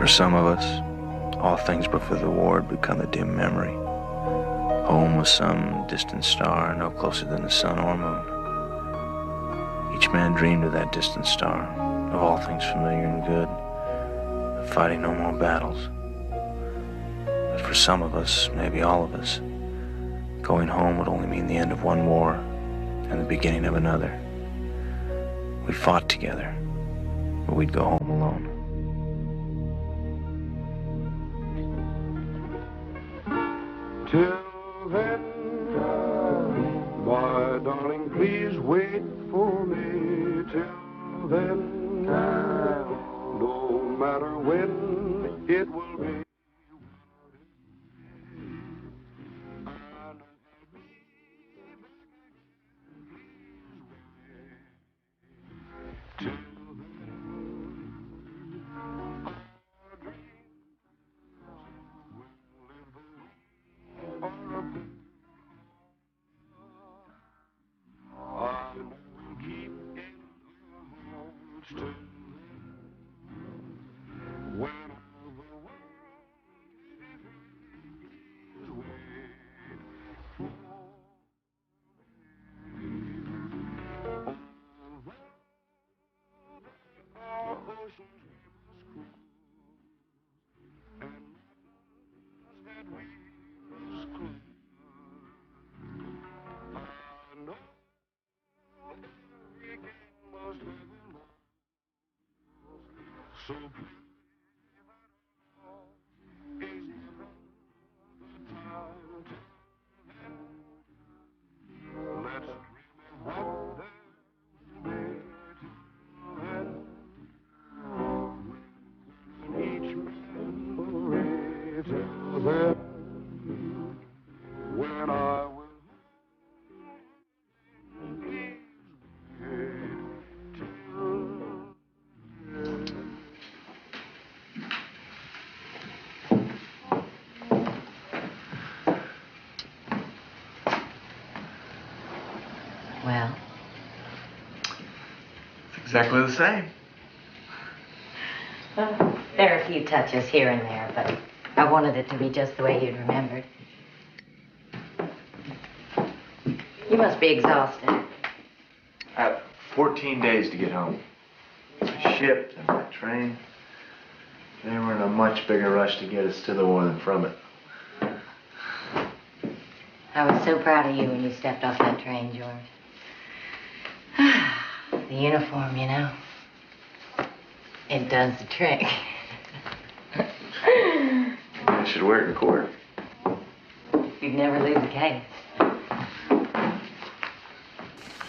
For some of us, all things before the war had become a dim memory. Home was some distant star, no closer than the sun or moon. Each man dreamed of that distant star, of all things familiar and good, of fighting no more battles. But for some of us, maybe all of us, going home would only mean the end of one war and the beginning of another. We fought together, but we'd go home alone. Till then, my darling, please wait for me. Till then, no matter when it will be. Well, it's exactly the same. Well, there are a few touches here and there, but I wanted it to be just the way you'd remembered. You must be exhausted. I have 14 days to get home. My ship and my train. They were in a much bigger rush to get us to the war than from it. I was so proud of you when you stepped off that train, George. The uniform, you know. It does the trick. I should wear it in court. You'd never lose a case.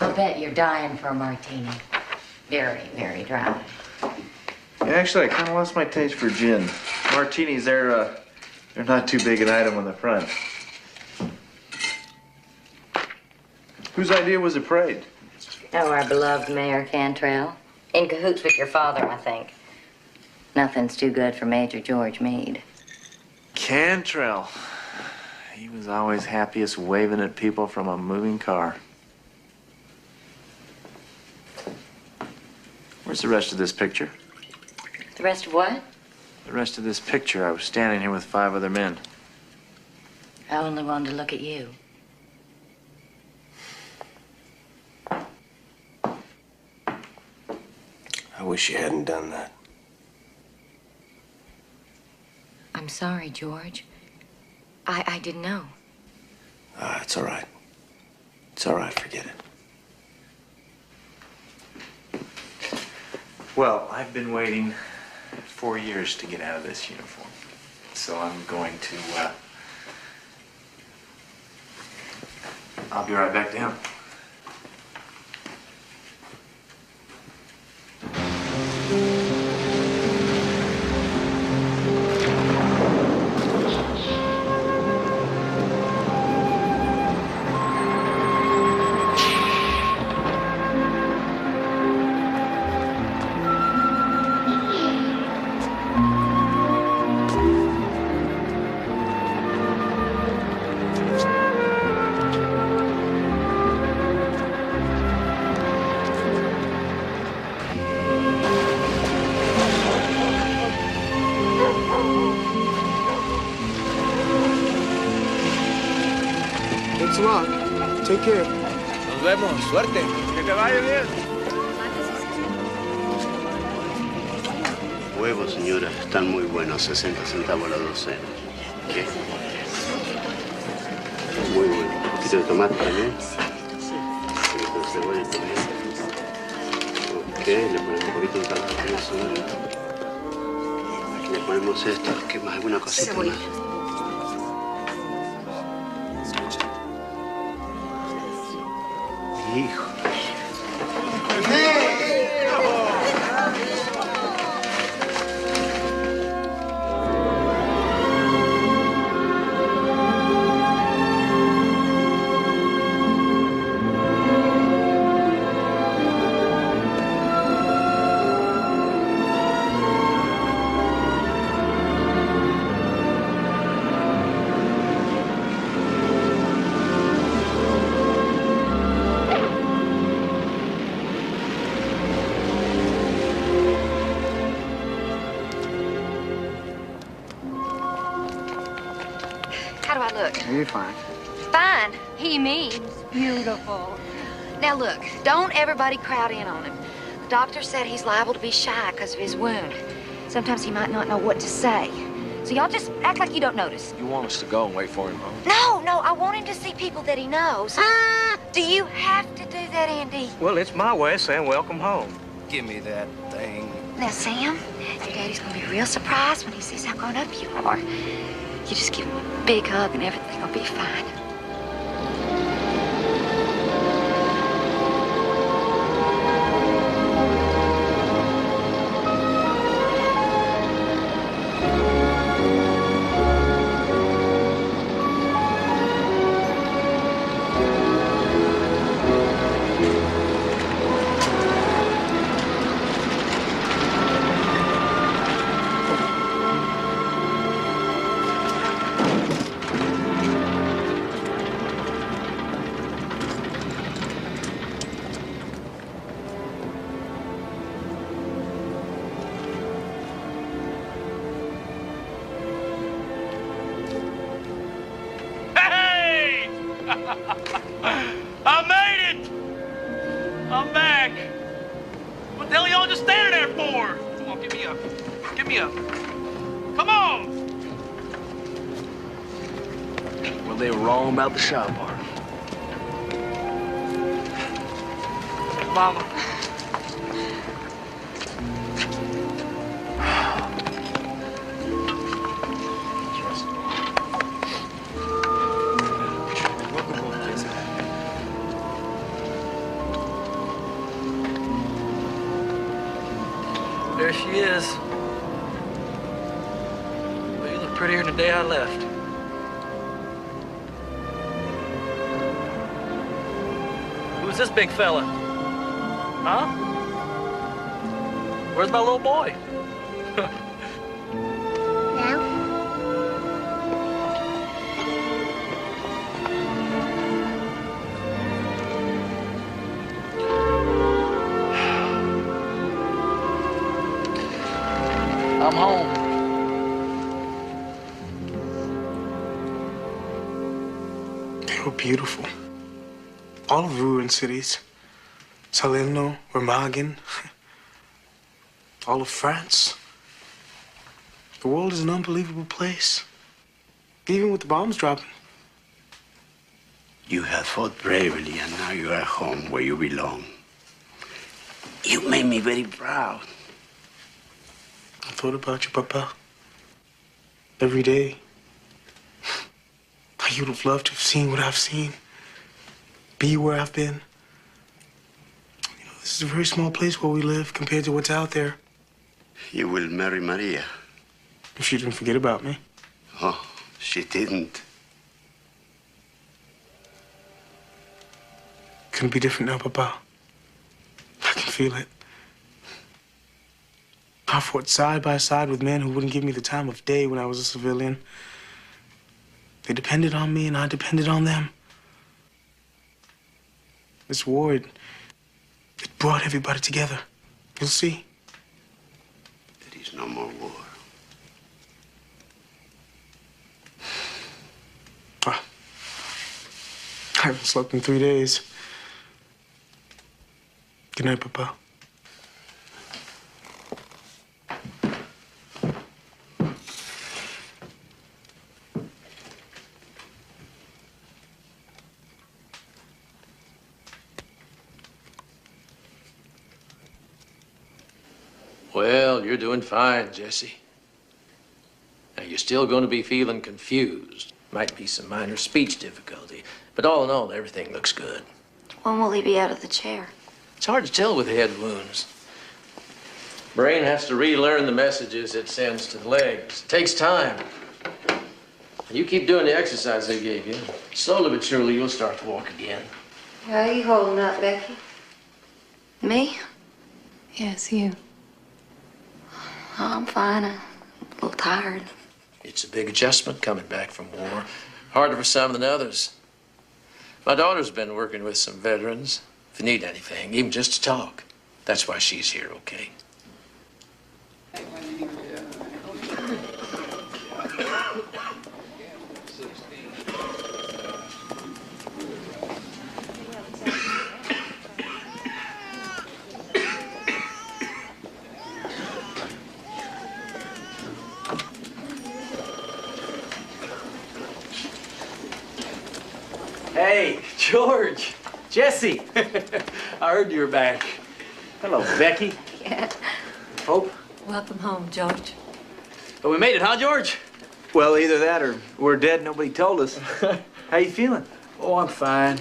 I'll bet you're dying for a martini. Very, very dry. Yeah, actually, I kind of lost my taste for gin. Martinis, they're not too big an item on the front. Whose idea was the parade? Oh, our beloved Mayor Cantrell. In cahoots with your father, I think. Nothing's too good for Major George Meade. Cantrell. He was always happiest waving at people from a moving car. Where's the rest of this picture? The rest of what? The rest of this picture. I was standing here with 5 other men. I only wanted to look at you. I wish you hadn't done that. I'm sorry, George. I didn't know. It's all right. It's all right, forget it. Well, I've been waiting 4 years to get out of this uniform. So I'm going to, I'll be right back down. Thanks a lot. Take care. Nos vemos. Suerte. Que te vaya bien. Huevos, señora, están muy buenos, 60 centavos la docena. ¿Qué? Muy bueno. ¿Un poquito de tomate también? Un poquito de cebolla también. Ok, le ponemos un poquito de ensalada también, señora. Le ponemos esto, ¿qué más? ¿Alguna cosita más? Hijo. How do I look? You're fine. Fine. He means beautiful. Now look, don't everybody crowd in on him. The doctor said he's liable to be shy because of his wound. Sometimes he might not know what to say. So y'all just act like you don't notice. You want us to go and wait for him, huh? No, I want him to see people that he knows. Do you have to do that, Andy? Well, it's my way of saying welcome home. Give me that thing. Now, Sam, your daddy's gonna be real surprised when he sees how grown up you are. You just give him a big hug and everything will be fine. I made it! I'm back! What the hell are y'all just standing there for? Come on, give me up. Give me up. Come on! Well, they were wrong about the shop part. Mama. There she is. Well, you look prettier than the day I left. Who's this big fella? Huh? Where's my little boy? I'm home. They were beautiful. All of the ruined cities. Salerno, Remagen. All of France. The world is an unbelievable place. Even with the bombs dropping. You have fought bravely, and now you are home where you belong. You made me very proud. I thought about you, Papa. Every day. How you'd have loved to have seen what I've seen. Be where I've been. You know, this is a very small place where we live compared to what's out there. You will marry Maria. If she didn't forget about me. Oh, she didn't. Couldn't be different now, Papa. I can feel it. I fought side by side with men who wouldn't give me the time of day when I was a civilian. They depended on me, and I depended on them. This war, it brought everybody together. You'll see. There is no more war. Slept in 3 days. Good night, Papa. Well, you're doing fine, Jesse. Now, you're still going to be feeling confused. Might be some minor speech difficulty. But all in all, everything looks good. When will he be out of the chair? It's hard to tell with head wounds. Brain has to relearn the messages it sends to the legs. It takes time. You keep doing the exercise they gave you. Slowly but surely, you'll start to walk again. How are you holding up, Becky? Me? Yes, you. Oh, I'm fine. I'm a little tired. It's a big adjustment coming back from war. Harder for some than others. My daughter's been working with some veterans. If you need anything, even just to talk, that's why she's here, okay? Hey, George, Jesse. I heard you were back. Hello, Becky. Yeah. Hope. Welcome home, George. But we made it, huh, George? Well, either that or we're dead, nobody told us. How you feeling? Oh, I'm fine.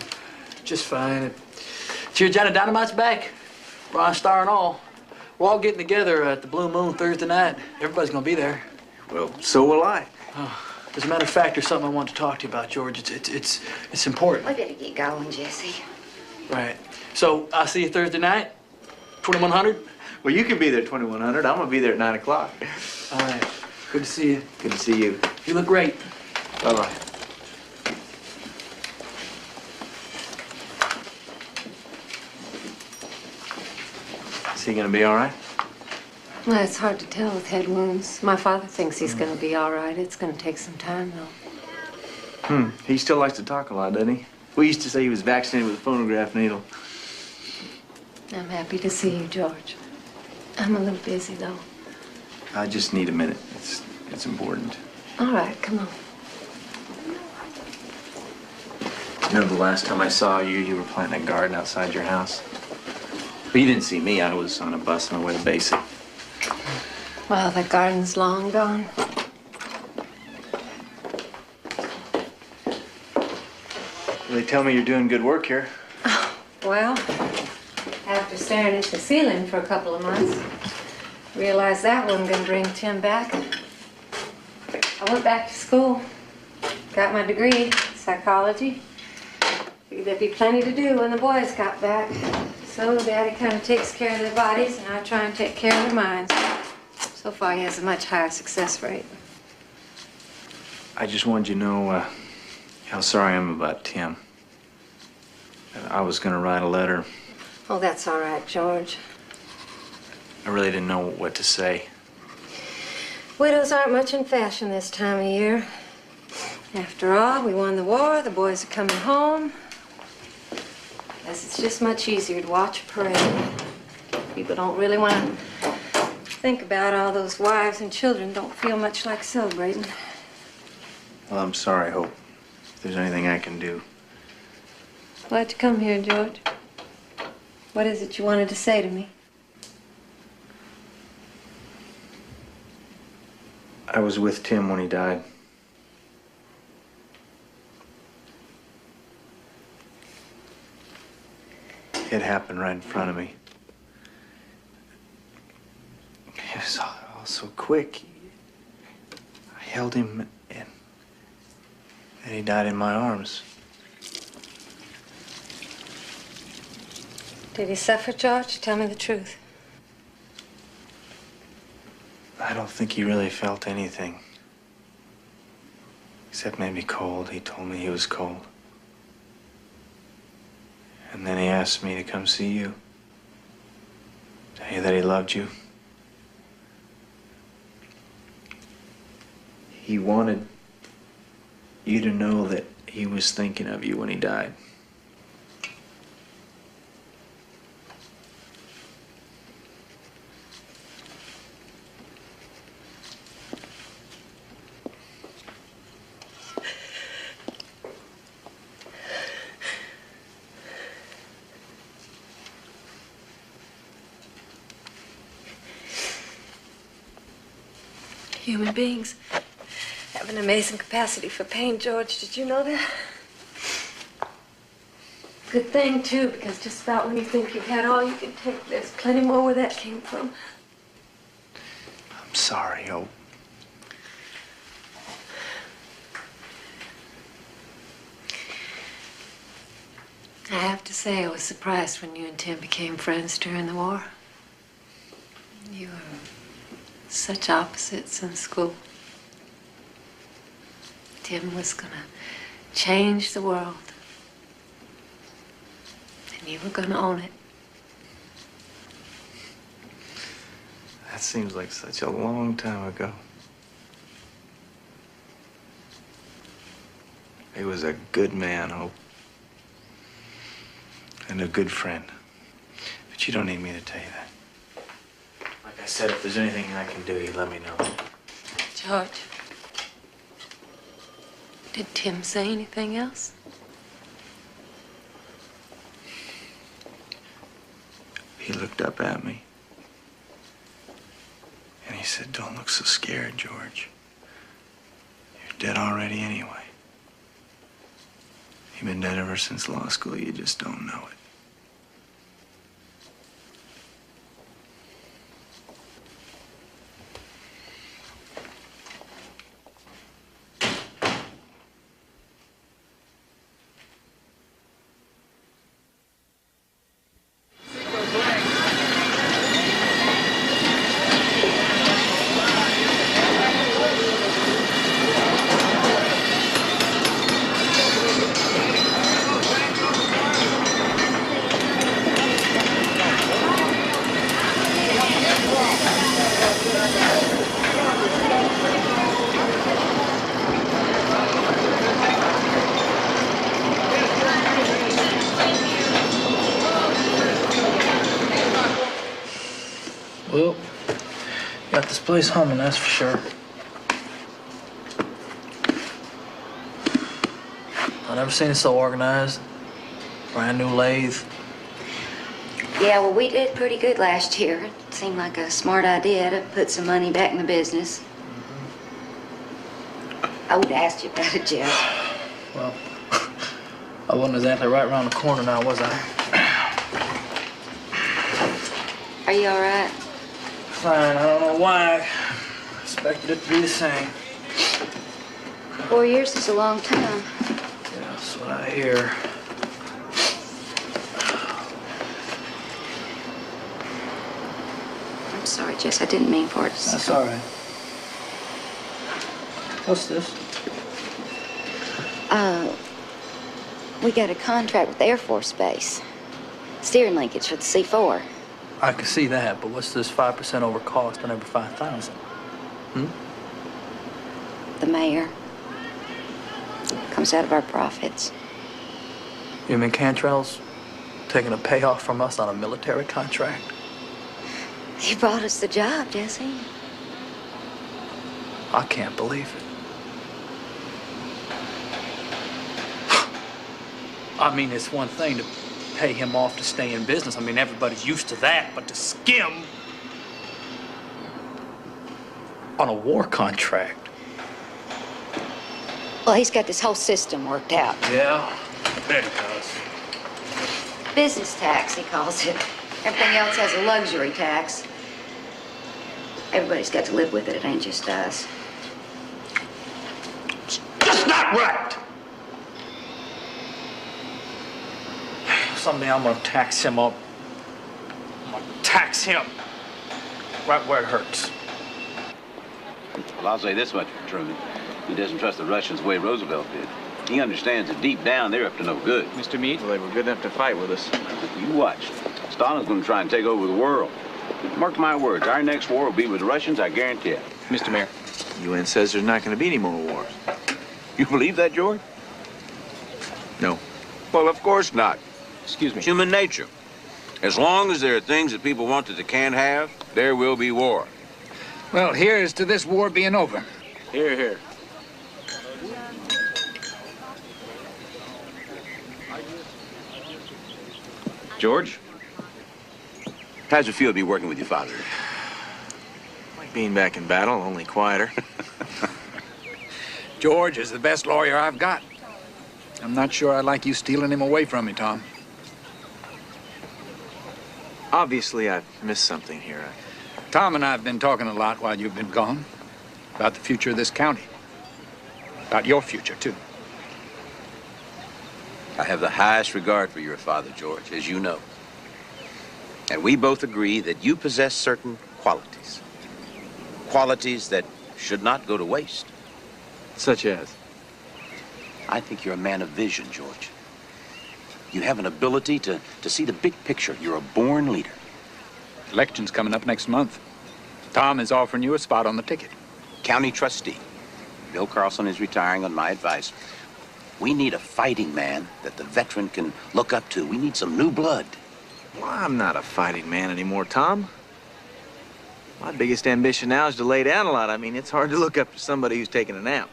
Just fine. Cheer Johnny Dynamite's back. Bronze Star and all. We're all getting together at the Blue Moon Thursday night. Everybody's gonna be there. Well, so will I. As a matter of fact, there's something I want to talk to you about, George. It's important. We better get going, Jesse. Right. So I'll see you Thursday night, 2100. Well, you can be there 2100. I'm gonna be there at 9 o'clock. All right. Good to see you. Good to see you. You look great. Bye-bye. Is he gonna be all right? Well, it's hard to tell with head wounds. My father thinks he's going to be all right. It's going to take some time, though. He still likes to talk a lot, doesn't he? We used to say he was vaccinated with a phonograph needle. I'm happy to see you, George. I'm a little busy, though. I just need a minute. It's important. All right, come on. You know, the last time I saw you, you were planting a garden outside your house. But you didn't see me. I was on a bus on my way to basic. Well, the garden's long gone. They tell me you're doing good work here. Well, after staring at the ceiling for a couple of months, realized that wasn't going to bring Tim back. I went back to school, got my degree, psychology. Figured there'd be plenty to do when the boys got back. So Daddy kind of takes care of their bodies, and I try and take care of their minds. So far, he has a much higher success rate. I just wanted you to know how sorry I am about Tim. I was going to write a letter. Oh, that's all right, George. I really didn't know what to say. Widows aren't much in fashion this time of year. After all, we won the war, the boys are coming home. Guess it's just much easier to watch a parade. People don't really want to think about all those wives and children. Don't feel much like celebrating. Well, I'm sorry, Hope. If there's anything I can do. Why'd you come here, George? What is it you wanted to say to me? I was with Tim when he died. It happened right in front of me. It was all so quick. I held him and he died in my arms. Did he suffer, George? Tell me the truth. I don't think he really felt anything. Except maybe cold. He told me he was cold. And then he asked me to come see you. Tell you that he loved you. He wanted you to know that he was thinking of you when he died. Human beings have an amazing capacity for pain, George. Did you know that? Good thing, too, because just about when you think you've had all you can take, there's plenty more where that came from. I'm sorry, Hope. I have to say, I was surprised when you and Tim became friends during the war. You were such opposites in school. Tim was gonna change the world. And you were gonna own it. That seems like such a long time ago. He was a good man, Hope. And a good friend. But you don't need me to tell you that. Like I said, if there's anything I can do, you let me know. George, did Tim say anything else? He looked up at me. And he said, "Don't look so scared, George. You're dead already anyway. You've been dead ever since law school. You just don't know it." Well, got this place humming, that's for sure. I never seen it so organized. Brand new lathe. Yeah, well, we did pretty good last year. It seemed like a smart idea to put some money back in the business. I would have asked you about it, Jeff. Well, I wasn't exactly right around the corner now, was I? Are you all right? Fine, I don't know why. I expected it to be the same. 4 years is a long time. Yeah, that's what I hear. I'm sorry, Jess. I didn't mean for it to... That's all right. What's this? We got a contract with Air Force Base. Steering linkage for the C4. I can see that, but what's this 5% over cost on every 5,000? The mayor. Comes out of our profits. You mean Cantrell's taking a payoff from us on a military contract? He brought us the job, Jesse. I can't believe it. I mean, it's one thing to pay him off to stay in business. I mean, everybody's used to that, but to skim on a war contract. Well, he's got this whole system worked out. Yeah, I bet he does. Business tax, he calls it. Everything else has a luxury tax. Everybody's got to live with it. It ain't just us. It's just not right. Someday I'm gonna tax him up. I'm gonna tax him right where it hurts. Well, I'll say this much for Truman. He doesn't trust the Russians the way Roosevelt did. He understands that deep down they're up to no good. Mr. Meade, well, they were good enough to fight with us. You watch. Stalin's going to try and take over the world. Mark my words, our next war will be with the Russians, I guarantee it. Mr. Mayor, UN says there's not going to be any more wars. You believe that, George? No. Well, of course not. Excuse me. Human nature. As long as there are things that people want that they can't have, there will be war. Well, here's to this war being over. Here, here. George? How's it feel to be working with your father? Like being back in battle, only quieter. George is the best lawyer I've got. I'm not sure I'd like you stealing him away from me, Tom. Obviously, I've missed something here. Tom and I have been talking a lot while you've been gone about the future of this county. About your future, too. I have the highest regard for your father, George, as you know. And we both agree that you possess certain qualities. Qualities that should not go to waste. Such as? I think you're a man of vision, George. You have an ability to see the big picture. You're a born leader. Election's coming up next month. Tom is offering you a spot on the ticket. County trustee. Bill Carlson is retiring on my advice. We need a fighting man that the veteran can look up to. We need some new blood. Well, I'm not a fighting man anymore, Tom. My biggest ambition now is to lay down a lot. I mean, it's hard to look up to somebody who's taking a nap.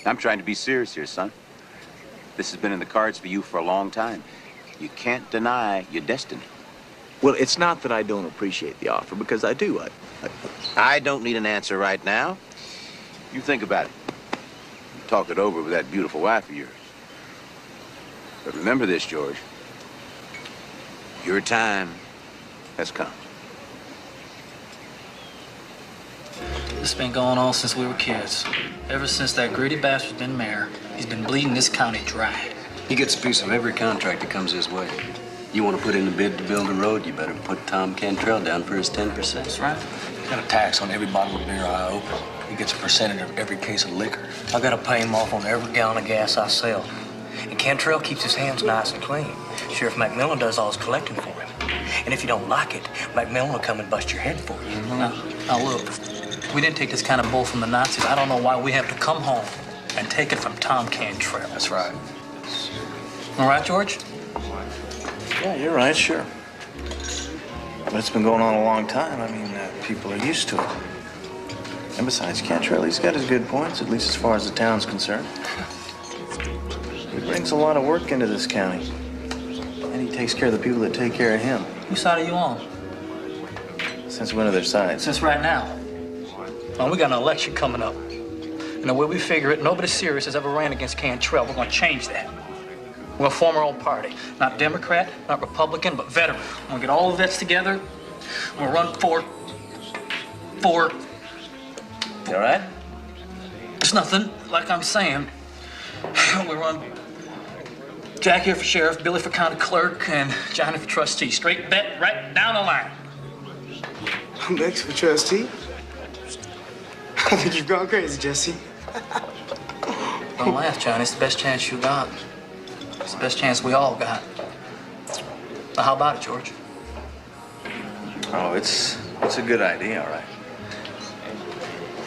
I'm trying to be serious here, son. This has been in the cards for you for a long time. You can't deny your destiny. Well, it's not that I don't appreciate the offer, because I do. I don't need an answer right now. You think about it. Talk it over with that beautiful wife of yours. But remember this, George. Your time has come. This has been going on since we were kids. Ever since that greedy bastard's been mayor, he's been bleeding this county dry. He gets a piece of every contract that comes his way. You want to put in a bid to build a road, you better put Tom Cantrell down for his 10%. That's right. Got a tax on every bottle of beer I open. He gets a percentage of every case of liquor. I gotta pay him off on every gallon of gas I sell. And Cantrell keeps his hands nice and clean. Sheriff McMillan does all his collecting for him. And if you don't like it, McMillan will come and bust your head for you. Now look, we didn't take this kind of bull from the Nazis. I don't know why we have to come home and take it from Tom Cantrell. That's right. All right, George? Yeah, you're right, sure. But it's been going on a long time. I mean, people are used to it. And besides, Cantrell, he's got his good points, at least as far as the town's concerned. He brings a lot of work into this county. And he takes care of the people that take care of him. Whose side are you on? Since when are their sides? Since right now. Well, we got an election coming up. And the way we figure it, nobody serious has ever ran against Cantrell. We're gonna change that. We're gonna form our own party. Not Democrat, not Republican, but veteran. We're gonna get all the vets together. We're gonna run for... You all right? It's nothing, like I'm saying. We run Jack here for sheriff, Billy for county clerk, and Johnny for trustee. Straight bet right down the line. I'm next for trustee. I think you've gone crazy, Jesse. Don't laugh, Johnny. It's the best chance you got. It's the best chance we all got. Now, how about it, George? Oh, it's a good idea, all right.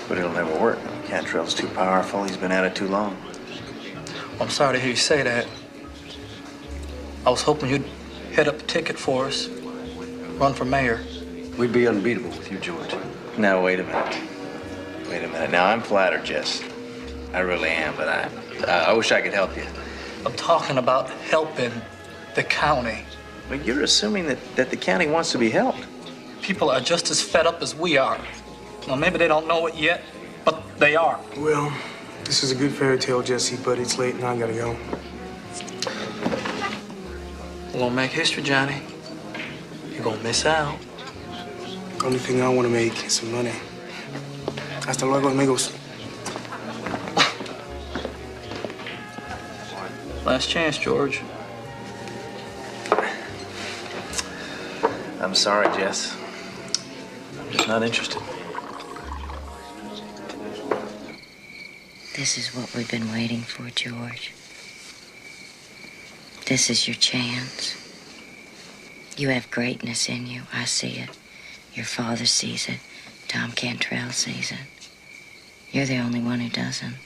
But it'll never work. Cantrell's too powerful. He's been at it too long. Well, I'm sorry to hear you say that. I was hoping you'd head up the ticket for us, run for mayor. We'd be unbeatable with you, George. Now, wait a minute. Wait a minute. Now, I'm flattered, Jess. I really am, but I wish I could help you. I'm talking about helping the county. But you're assuming that the county wants to be helped. People are just as fed up as we are. Well, maybe they don't know it yet, but they are. Well, this is a good fairy tale, Jesse, but it's late and I gotta go. We're gonna make history, Johnny. You're gonna miss out. Only thing I want to make is some money. Hasta luego, amigos. Last chance, George. I'm sorry, Jess. I'm just not interested. This is what we've been waiting for, George. This is your chance. You have greatness in you. I see it. Your father sees it. Tom Cantrell sees it. You're the only one who doesn't.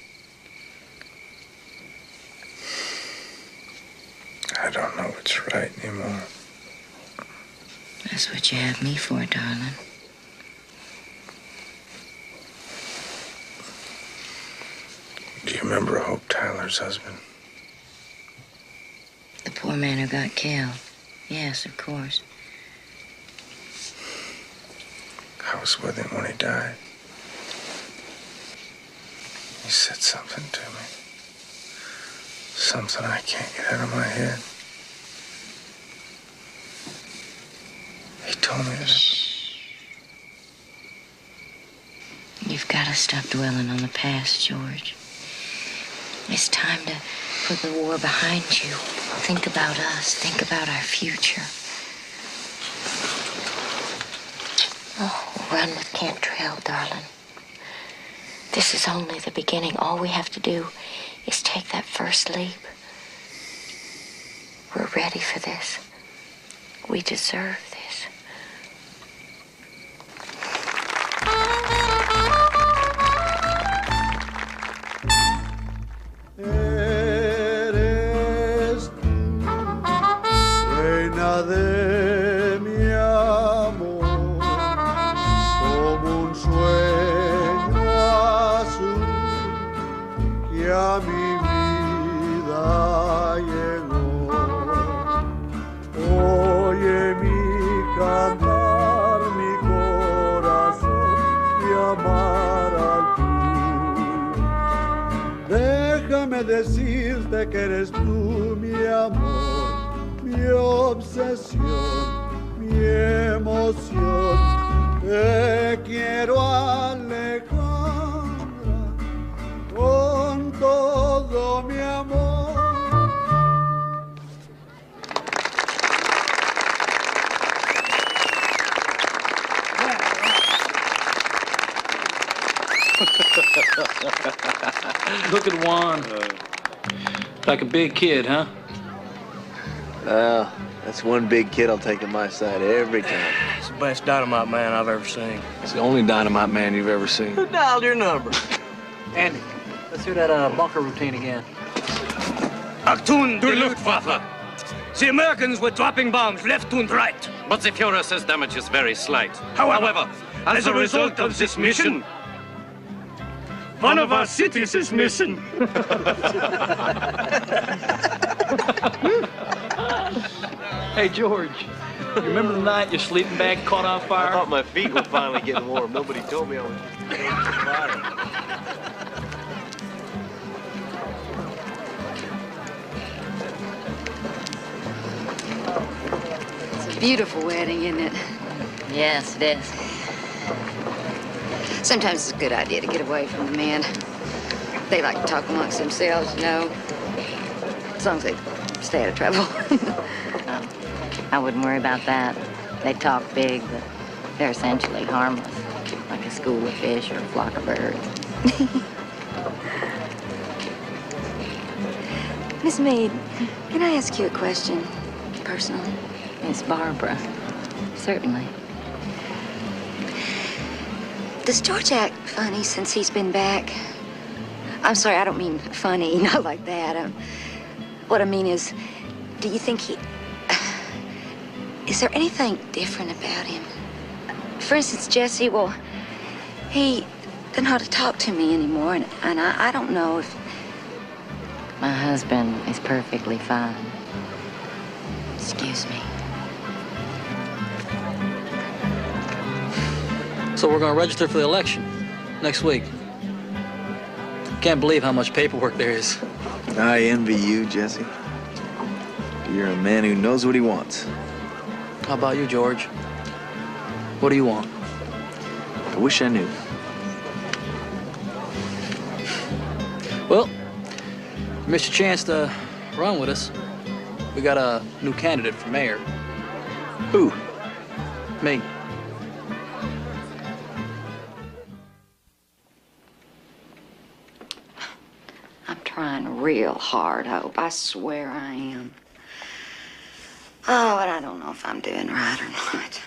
I don't know what's right anymore. That's what you have me for, darling. Do you remember Hope Tyler's husband? The poor man who got killed. Yes, of course. I was with him when he died. He said something to me. Something I can't get out of my head. He told me that... You've got to stop dwelling on the past, George. It's time to put the war behind you. Think about us. Think about our future. Oh, run with Cantrell, darling. This is only the beginning. All we have to do is take that first leap. We're ready for this. We deserve this. Eres tú, reina de mi amor, como un sueño azul que a mi vida llegó. Oye mi cantar, mi corazón, mi amar al tuyo. Déjame decirte que eres tú mi amor, mi obsesión, mi emoción. Te quiero, Alejandra, con todo mi amor. Look at Juan. Like a big kid, huh? Well, that's one big kid I'll take on my side every time. It's the best dynamite man I've ever seen. It's the only dynamite man you've ever seen. Who dialed your number? Andy, let's hear that bunker routine again. Achtung, der Luftwaffe! The Americans were dropping bombs left and right. But the Führer says damage is very slight. However, as a result of this mission, one of our cities is missing. Hey, George, you remember the night your sleeping bag caught on fire? I thought my feet were finally getting warm. Nobody told me I was getting on fire. It's a beautiful wedding, isn't it? Yes, it is. Sometimes it's a good idea to get away from the men. They like to talk amongst themselves, you know. As long as they stay out of trouble. I wouldn't worry about that. They talk big, but they're essentially harmless, like a school of fish or a flock of birds. Miss Meade, can I ask you a question, personally? Miss Barbara, certainly. Does George act funny since he's been back? I'm sorry, I don't mean funny, not like that. What I mean is, do you think he... Is there anything different about him? For instance, Jesse, well, he doesn't know how to talk to me anymore, and I don't know if... My husband is perfectly fine. Excuse me. So we're going to register for the election next week. Can't believe how much paperwork there is. I envy you, Jesse. You're a man who knows what he wants. How about you, George? What do you want? I wish I knew. Well, you missed your chance to run with us. We got a new candidate for mayor. Who? Me. I'm trying real hard, Hope. I swear I am. Oh, and I don't know if I'm doing right or not.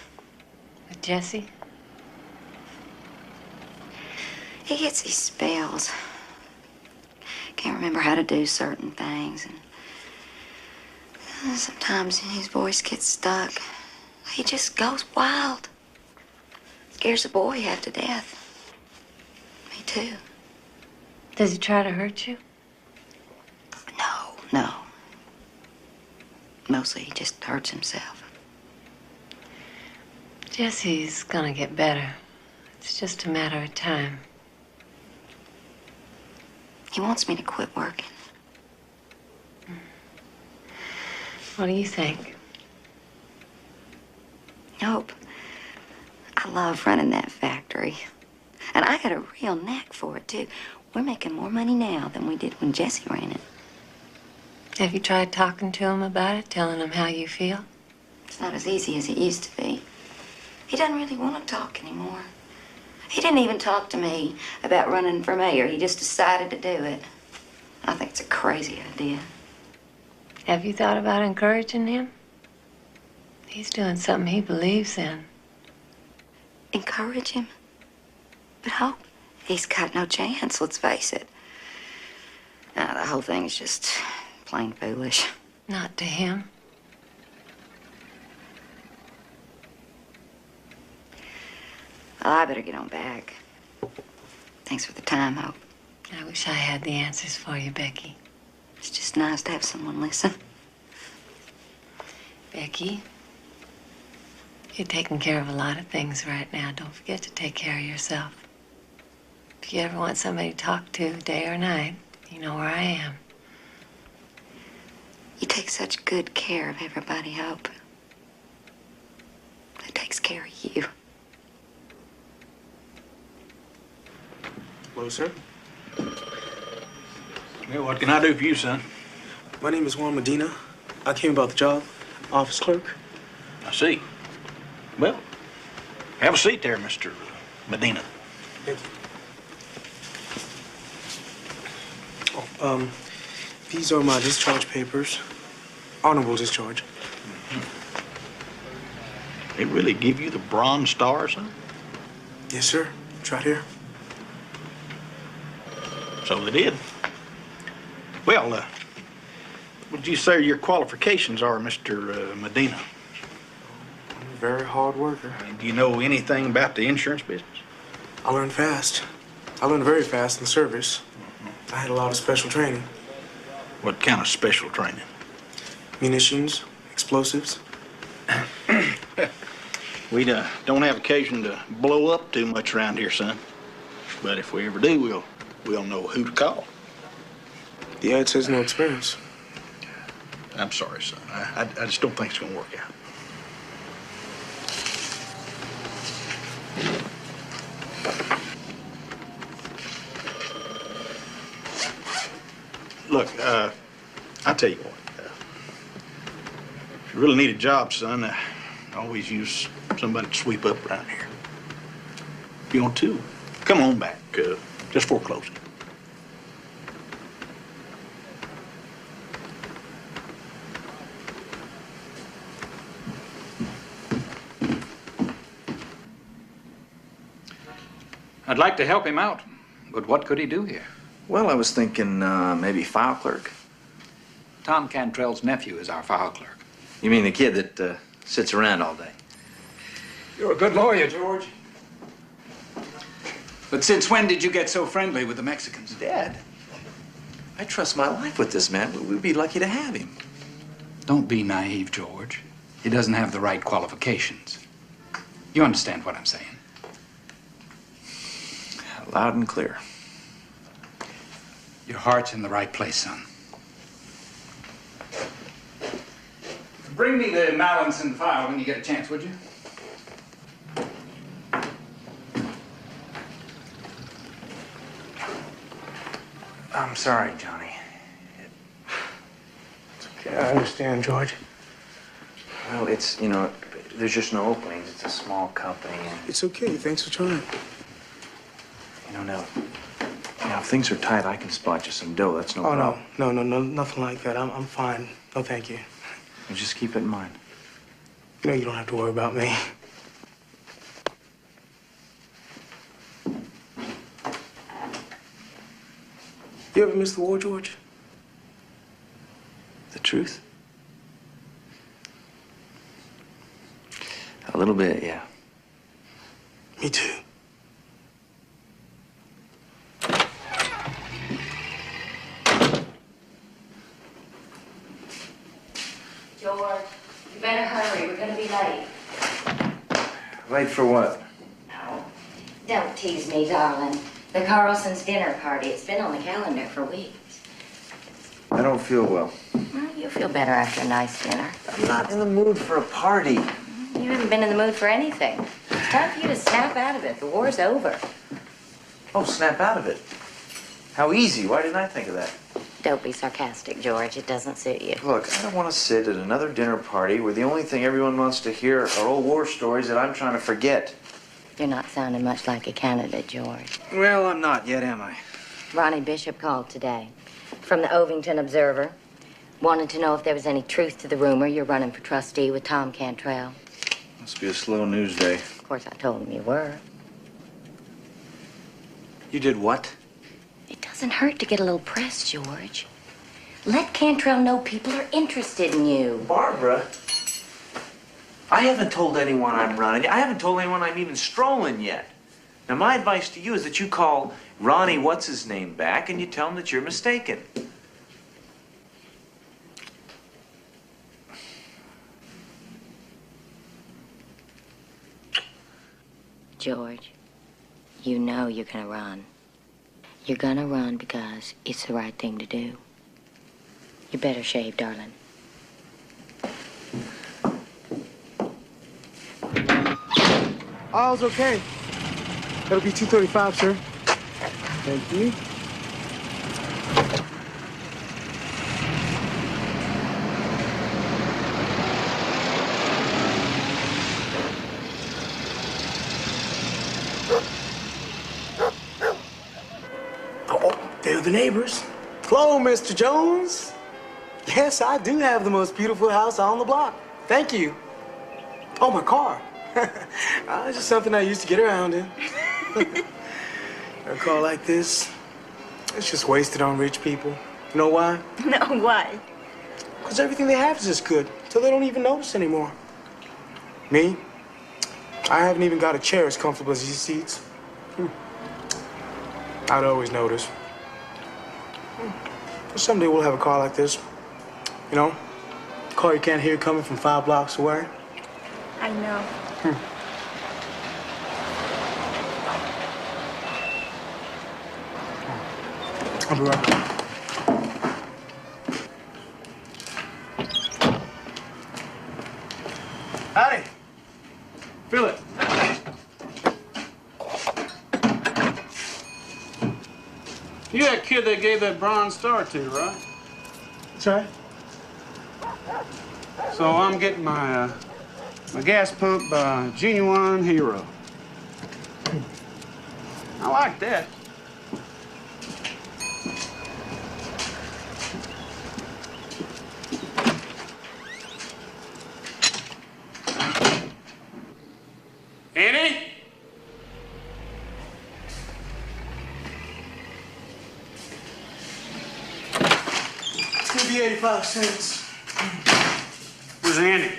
With Jesse? He gets these spells. Can't remember how to do certain things. And sometimes his voice gets stuck. He just goes wild. Scares the boy half to death. Me too. Does he try to hurt you? No. Mostly he just hurts himself. Jesse's gonna get better. It's just a matter of time. He wants me to quit working. What do you think? Hope. I love running that factory. And I got a real knack for it, too. We're making more money now than we did when Jesse ran it. Have you tried talking to him about it, telling him how you feel? It's not as easy as it used to be. He doesn't really want to talk anymore. He didn't even talk to me about running for mayor. He just decided to do it. I think it's a crazy idea. Have you thought about encouraging him? He's doing something he believes in. Encourage him? But Hope, he's got no chance, let's face it. Now, the whole thing's just plain foolish. Not to him. Well, I better get on back. Thanks for the time, Hope. I wish I had the answers for you, Becky. It's just nice to have someone listen. Becky, you're taking care of a lot of things right now. Don't forget to take care of yourself. If you ever want somebody to talk to, day or night, you know where I am. You take such good care of everybody, Hope. Who takes care of you? Hello, sir. Well, what can I do for you, son? My name is Juan Medina. I came about the job, office clerk. I see. Well, have a seat there, Mr. Medina. Thank you. Oh, these are my discharge papers. Honorable discharge. They really give you the Bronze Star, son? Yes, sir. It's right here. So they did. Well, what would you say your qualifications are, Mr. Medina? I'm a very hard worker. Do you know anything about the insurance business? I learned fast. I learned very fast in the service. I had a lot of special training. What kind of special training? Munitions, explosives. We don't have occasion to blow up too much around here, son. But if we ever do, we'll know who to call. The ad says no experience. I'm sorry, son. I just don't think it's going to work out. Look, I'll tell you what. If you really need a job, son, I always use somebody to sweep up around here. If you want to, come on back, just for closing. I'd like to help him out, but what could he do here? Well, I was thinking maybe file clerk. Tom Cantrell's nephew is our file clerk. You mean the kid that sits around all day? You're a good lawyer, George. But since when did you get so friendly with the Mexicans? Dad, I trust my life with this man. We'd be lucky to have him. Don't be naive, George. He doesn't have the right qualifications. You understand what I'm saying? Loud and clear. Your heart's in the right place, son. Bring me the Mallinson file when you get a chance, would you? I'm sorry, Johnny. It's okay. I understand, George. Well, it's, there's just no openings. It's a small company. And, It's okay. Thanks for trying. now if things are tight, I can spot you some dough. That's no problem. No, nothing like that. I'm fine. No, thank you. And just keep it in mind. You know you don't have to worry about me. You ever miss the war, George? The truth? A little bit, yeah. Me too. George, you better hurry. We're gonna be late. Late for what? No. Don't tease me, darling. The Carlson's dinner party. It's been on the calendar for weeks. I don't feel well. Well, you'll feel better after a nice dinner. I'm not in the mood for a party. You haven't been in the mood for anything. It's time for you to snap out of it. The war's over. Oh, snap out of it. How easy. Why didn't I think of that? Don't be sarcastic, George. It doesn't suit you. Look, I don't want to sit at another dinner party where the only thing everyone wants to hear are old war stories that I'm trying to forget. You're not sounding much like a candidate, George. Well, I'm not yet, am I? Ronnie Bishop called today from the Ovington Observer. Wanted to know if there was any truth to the rumor you're running for trustee with Tom Cantrell. Must be a slow news day. Of course, I told him you were. You did what? It doesn't hurt to get a little press, George. Let Cantrell know people are interested in you. Barbara, I haven't told anyone I'm running. I haven't told anyone I'm even strolling yet. Now, my advice to you is that you call Ronnie What's-His-Name back and you tell him that you're mistaken. George, you know you're gonna run. You're gonna run because it's the right thing to do. You better shave, darling. All's okay. That'll be 235, sir. Thank you. Oh, they're the neighbors. Hello, Mr. Jones. Yes, I do have the most beautiful house on the block. Thank you. Oh, my car. It's just something I used to get around in. A car like this, it's just wasted on rich people. You know why? No, why? Because everything they have is just good, till they don't even notice anymore. Me? I haven't even got a chair as comfortable as these seats. I'd always notice. But someday we'll have a car like this. You know, a car you can't hear coming from 5 blocks away. I know. I'll be right back. Howdy. Feel it. You that kid they gave that bronze star to, right? That's right. So I'm getting my gas pump by Genuine Hero. I like that. Annie? It's gonna be 85 cents. Where's Andy?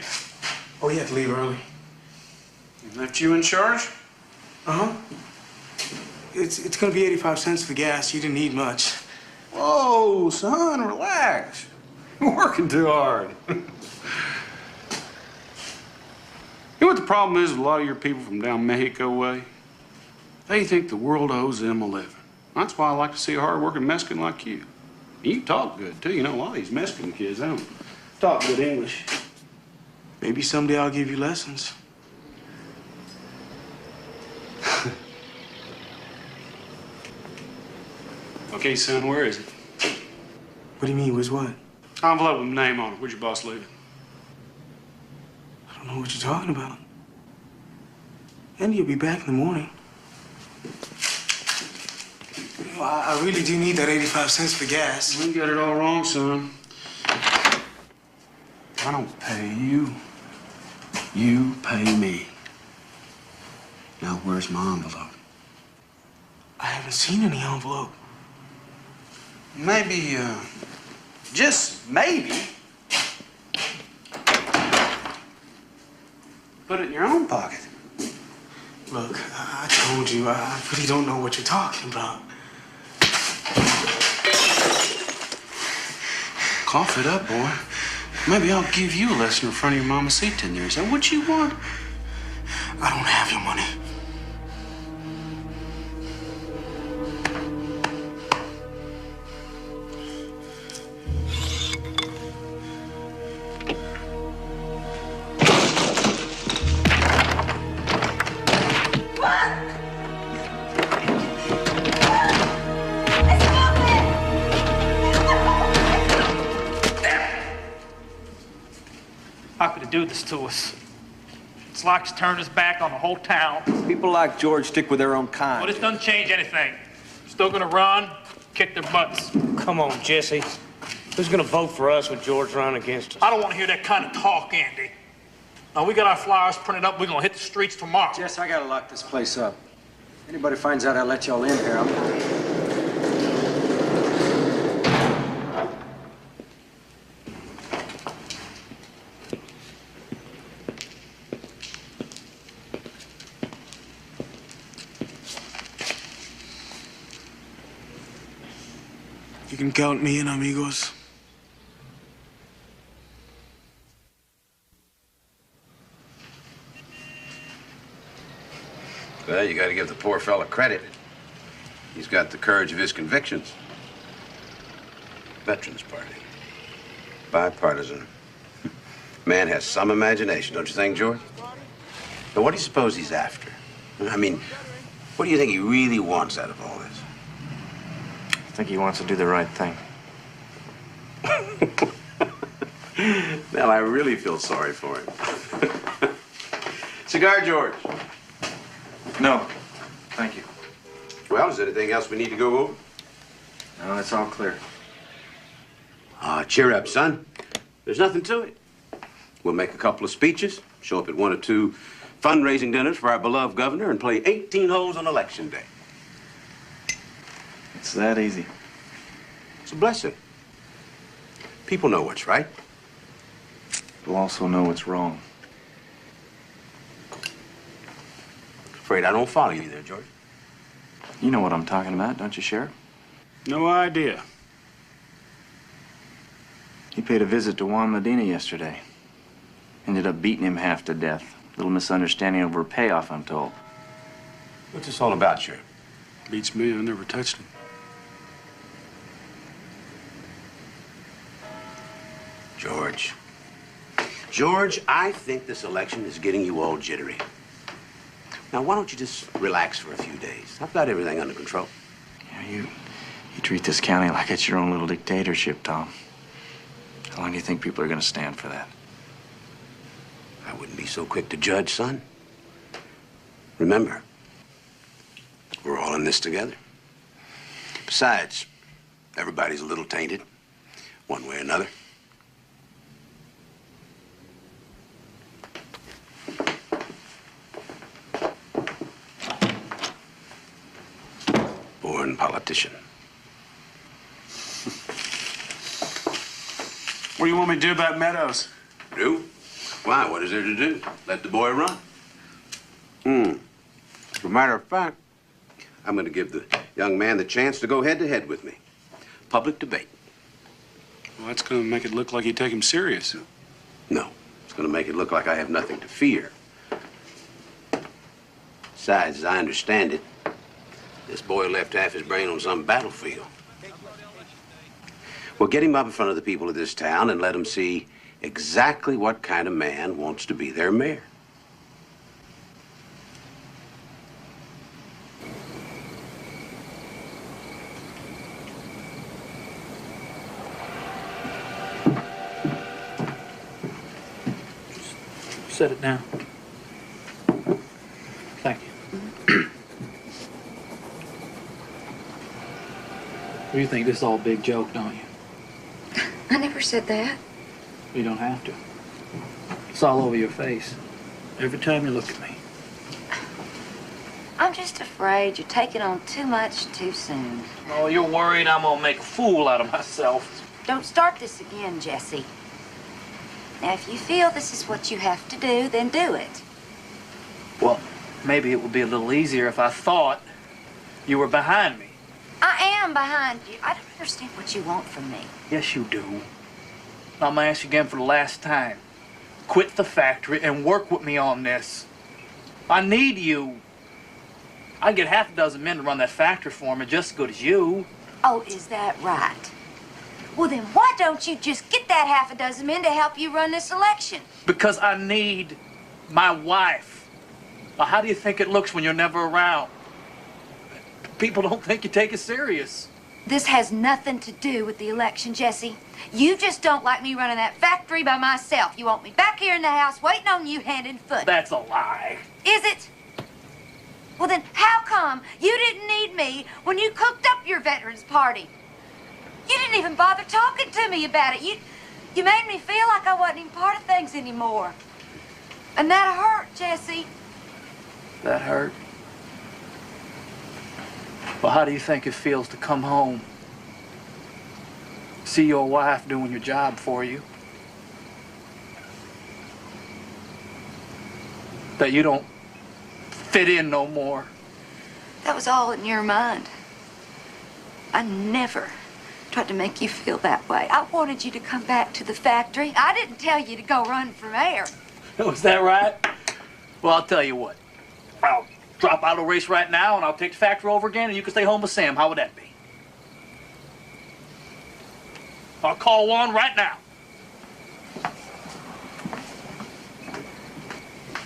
Oh, you have to leave early. He left you in charge? Uh-huh. It's gonna be 85 cents for gas. You didn't need much. Whoa, son, relax. You're working too hard. You know what the problem is with a lot of your people from down Mexico way? They think the world owes them a living. That's why I like to see a hard-working Mexican like you. You talk good, too. You know, a lot of these Mexican kids, they don't talk good English. Maybe someday I'll give you lessons. Okay, son, where is it? What do you mean, where's what? Envelope with my name on it. Where'd your boss leave it? I don't know what you're talking about. Andy will be back in the morning. Well, I really do need that 85 cents for gas. You got it all wrong, son. I don't pay you. You pay me. Now, where's my envelope? I haven't seen any envelope. Maybe, just maybe, put it in your own pocket. Look, I told you, I really don't know what you're talking about. Cough it up, boy. Maybe I'll give you a lesson in front of your mamacita in there. Is that what you want? I don't have your money. do this to us. It's like he's turned his back on the whole town. People like George stick with their own kind. Well, this doesn't change anything. Still gonna run, kick their butts. Come on, Jesse. Who's gonna vote for us with George running against us? I don't want to hear that kind of talk, Andy. Now, we got our flyers printed up. We're gonna hit the streets tomorrow. Jess, I gotta lock this place up. Anybody finds out I let y'all in here, You can count me in, amigos. Well, you got to give the poor fella credit. He's got the courage of his convictions. Veterans Party. Bipartisan. Man has some imagination, don't you think, George? But what do you suppose he's after? I mean, what do you think he really wants out of all this? I think he wants to do the right thing. Now, I really feel sorry for him. Cigar, George? No, thank you. Well, is there anything else we need to go over? No, it's all clear. Cheer up, son. There's nothing to it. We'll make a couple of speeches, show up at 1 or 2 fundraising dinners for our beloved governor, and play 18 holes on Election Day. It's that easy. It's a blessing. People know what's right. They'll also know what's wrong. Afraid I don't follow you there, George. You know what I'm talking about, don't you, Sheriff? No idea. He paid a visit to Juan Medina yesterday. Ended up beating him half to death. Little misunderstanding over a payoff, I'm told. What's this all about, Sheriff? Beats me. I never touched him. George. George, I think this election is getting you all jittery. Now, why don't you just relax for a few days? I've got everything under control. Yeah, you treat this county like it's your own little dictatorship, Tom. How long do you think people are going to stand for that? I wouldn't be so quick to judge, son. Remember, we're all in this together. Besides, everybody's a little tainted, one way or another. Born politician. What do you want me to do about Meadows? Do? Why? What is there to do? Let the boy run. As a matter of fact, I'm going to give the young man the chance to go head-to-head with me. Public debate. Well, that's going to make it look like you take him serious. No, it's going to make it look like I have nothing to fear. Besides, as I understand it, this boy left half his brain on some battlefield. Well, get him up in front of the people of this town and let him see exactly what kind of man wants to be their mayor. Set it down. Thank you. You think this is all a big joke, don't you? I never said that. You don't have to. It's all over your face. Every time you look at me. I'm just afraid you're taking on too much too soon. Oh, you're worried I'm gonna make a fool out of myself. Don't start this again, Jesse. Now, if you feel this is what you have to do, then do it. Well, maybe it would be a little easier if I thought you were behind me. I am behind you. I don't understand what you want from me. Yes, you do. I'm gonna ask you again for the last time. Quit the factory and work with me on this. I need you. I get half a dozen men to run that factory for me just as good as you. Oh, is that right? Well, then why don't you just get that half a dozen men to help you run this election? Because I need my wife. Now, how do you think it looks when you're never around? People don't think you take it serious. This has nothing to do with the election, Jesse. You just don't like me running that factory by myself. You want me back here in the house waiting on you hand and foot. That's a lie. Is it? Well, then how come you didn't need me when you cooked up your veterans party? You didn't even bother talking to me about it. You made me feel like I wasn't even part of things anymore. And that hurt, Jesse. That hurt? Well, how do you think it feels to come home, see your wife doing your job for you, that you don't fit in no more? That was all in your mind. I never tried to make you feel that way. I wanted you to come back to the factory. I didn't tell you to go run for mayor. Oh, is that right? Well, I'll tell you what. I'll drop out of the race right now, and I'll take the factory over again, and you can stay home with Sam. How would that be? I'll call Juan right now.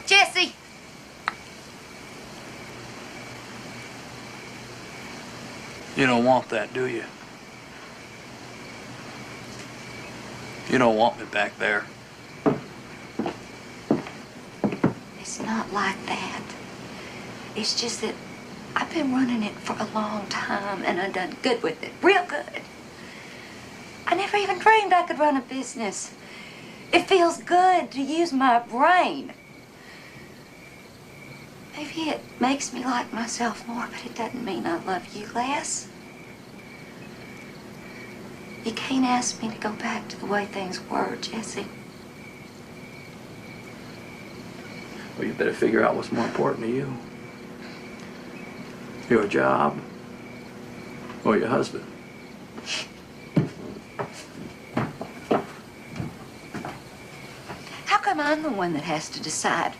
Jesse! You don't want that, do you? You don't want me back there. It's not like that. It's just that I've been running it for a long time, and I've done good with it. Real good. I never even dreamed I could run a business. It feels good to use my brain. Maybe it makes me like myself more, but it doesn't mean I love you less. You can't ask me to go back to the way things were, Jesse. Well, you better figure out what's more important to you. Your job or your husband. How come I'm the one that has to decide?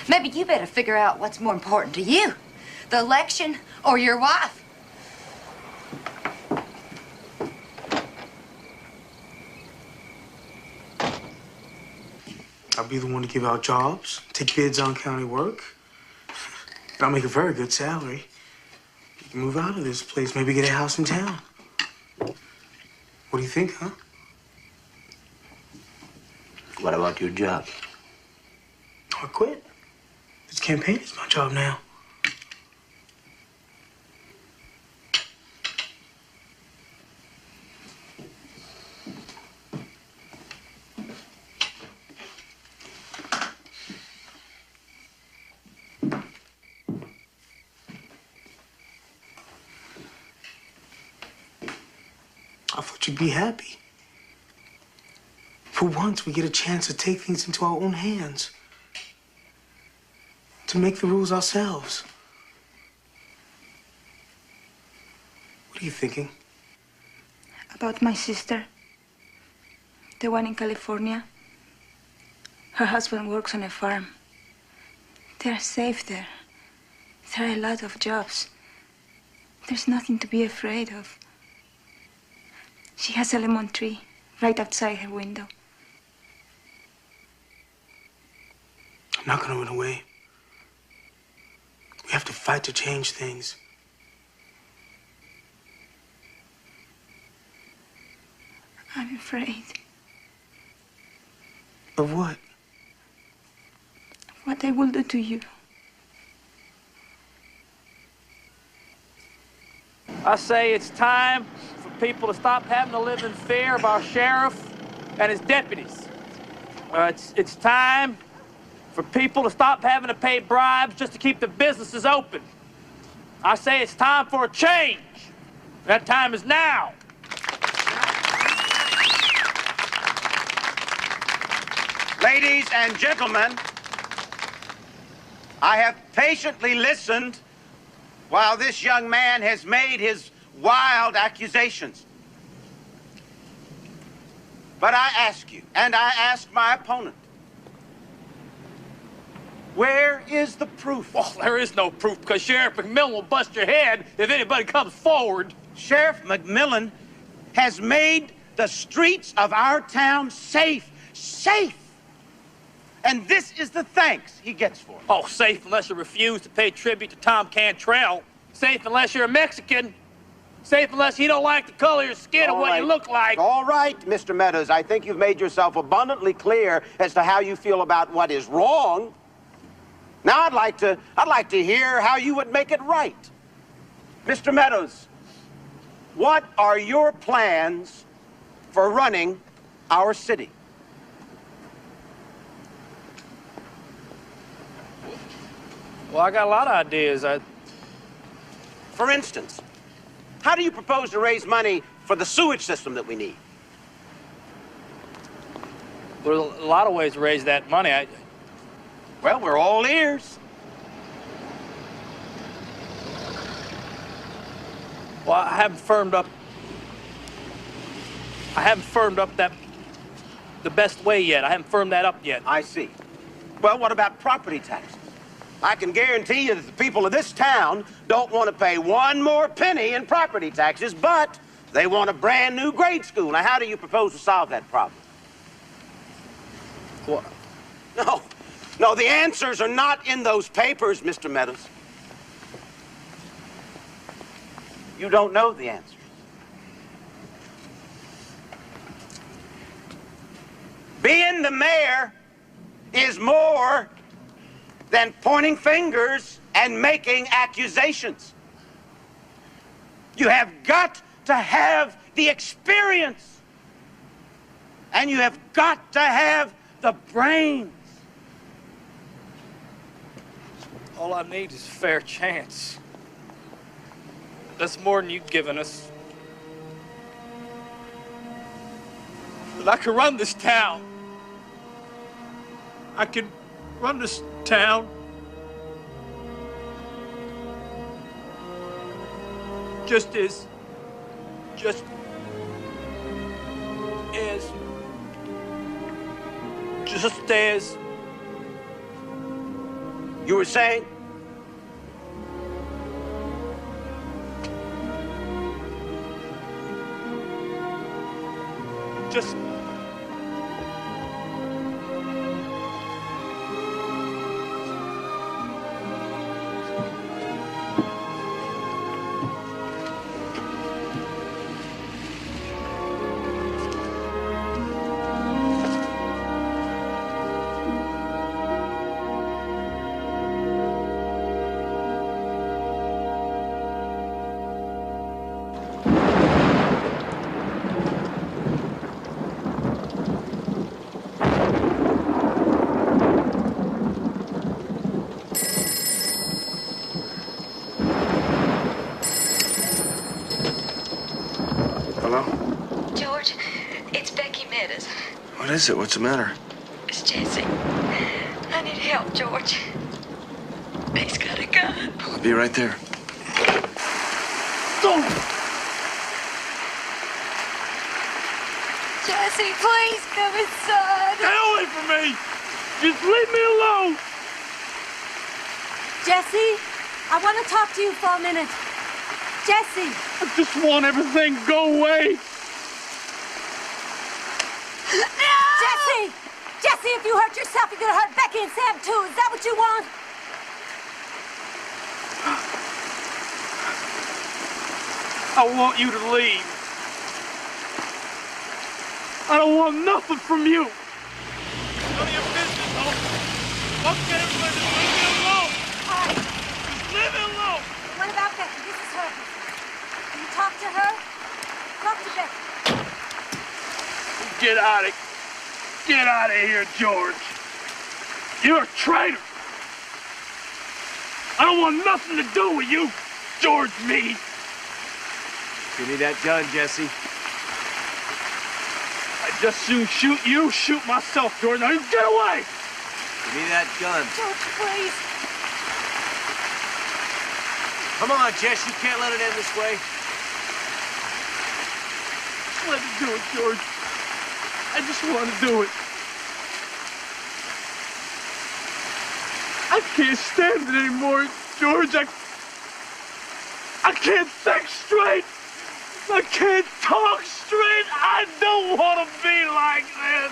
Maybe you better figure out what's more important to you. The election or your wife. I'll be the one to give out jobs, take bids on county work. And I'll make a very good salary. You can move out of this place, maybe get a house in town. What do you think, huh? What about your job? I quit. This campaign is my job now. I thought you'd be happy. For once, we get a chance to take things into our own hands. To make the rules ourselves. What are you thinking? About my sister, the one in California. Her husband works on a farm. They're safe there. There are a lot of jobs. There's nothing to be afraid of. She has a lemon tree right outside her window. I'm not gonna run away. We have to fight to change things. I'm afraid. Of what? What I will do to you. I say it's time for people to stop having to live in fear of our sheriff and his deputies. It's time for people to stop having to pay bribes just to keep the businesses open. I say it's time for a change. That time is now. Ladies and gentlemen, I have patiently listened while this young man has made his wild accusations. But I ask you, and I ask my opponent, where is the proof? Well, there is no proof because Sheriff McMillan will bust your head if anybody comes forward. Sheriff McMillan has made the streets of our town safe. Safe! And this is the thanks he gets for it. Oh, safe unless you refuse to pay tribute to Tom Cantrell. Safe unless you're a Mexican. Safe unless you don't like the color of your skin or what you look like. All right, Mr. Meadows. I think you've made yourself abundantly clear as to how you feel about what is wrong. Now I'd like to hear how you would make it right. Mr. Meadows, what are your plans for running our city? Well, I got a lot of ideas. For instance, how do you propose to raise money for the sewage system that we need? There's a lot of ways to raise that money. Well, we're all ears. Well, I haven't firmed up that the best way yet. I haven't firmed that up yet. I see. Well, what about property taxes? I can guarantee you that the people of this town don't want to pay one more penny in property taxes, but they want a brand new grade school. Now, how do you propose to solve that problem? What? No, the answers are not in those papers, Mr. Meadows. You don't know the answers. Being the mayor is more than pointing fingers and making accusations. You have got to have the experience. And you have got to have the brains. All I need is a fair chance. That's more than you've given us. But I can run this town. I can run this town. Just as you were saying? Just What is it? What's the matter? It's Jesse. I need help, George. He's got a gun. I'll be right there. Jesse, please come inside. Stay away from me! Just leave me alone! Jesse, I want to talk to you for a minute. Jesse! I just want everything to go away. Jesse! Jesse, if you hurt yourself, you're gonna hurt Becky and Sam too. Is that what you want? I want you to leave. I don't want nothing from you. None of your business, homie. Don't get everybody to leave me alone. All right. Just leave me alone. What about Becky? This is her business. Can you talk to her? Talk to Becky. Get out of here, George. You're a traitor. I don't want nothing to do with you, George Meade. Give me that gun, Jesse. I'd just soon shoot you, shoot myself, George. Now you get away. Give me that gun. George, please. Come on, Jess. You can't let it end this way. Let me do it, George. I just want to do it. I can't stand it anymore, George. I can't think straight. I can't talk straight. I don't want to be like this.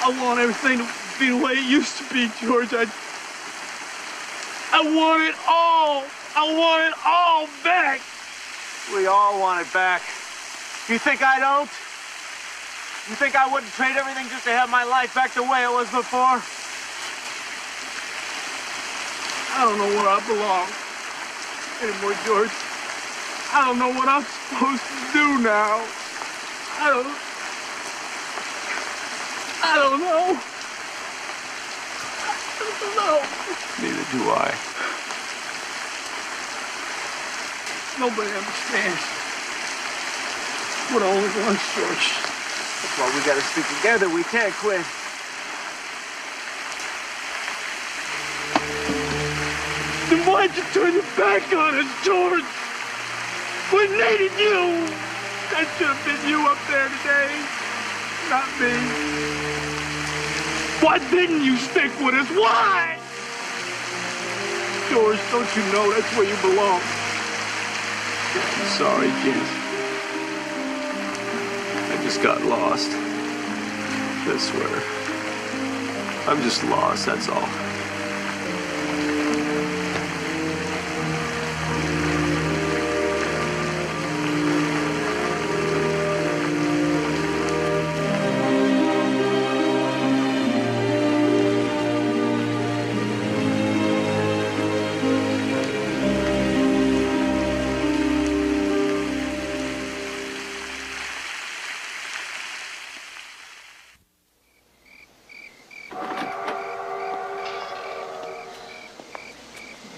I want everything to be the way it used to be, George. I want it all. I want it all back. We all want it back. You think I don't? You think I wouldn't trade everything just to have my life back the way it was before? I don't know where I belong anymore, George. I don't know what I'm supposed to do now. I don't know. I don't know. Neither do I. Nobody understands. We're the only ones, George. That's why we gotta stick together. We can't quit. Then why'd you turn your back on us, George? We needed you. That should have been you up there today, not me. Why didn't you stick with us? Why? George, don't you know that's where you belong? I'm sorry, Jens. I just got lost. I swear. I'm just lost, that's all.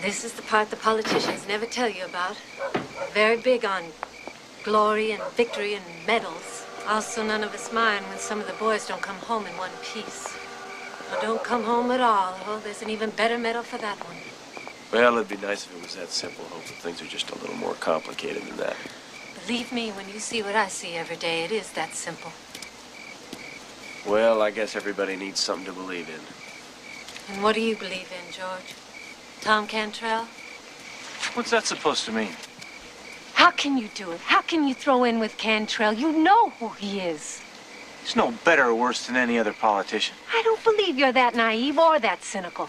This is the part the politicians never tell you about. Very big on glory and victory and medals. Also, none of us mind when some of the boys don't come home in one piece. Or don't come home at all. Oh, there's an even better medal for that one. Well, it'd be nice if it was that simple, Hope, but things are just a little more complicated than that. Believe me, when you see what I see every day, it is that simple. Well, I guess everybody needs something to believe in. And what do you believe in, George? Tom Cantrell? What's that supposed to mean? How can you do it? How can you throw in with Cantrell? You know who he is. He's no better or worse than any other politician. I don't believe you're that naive or that cynical.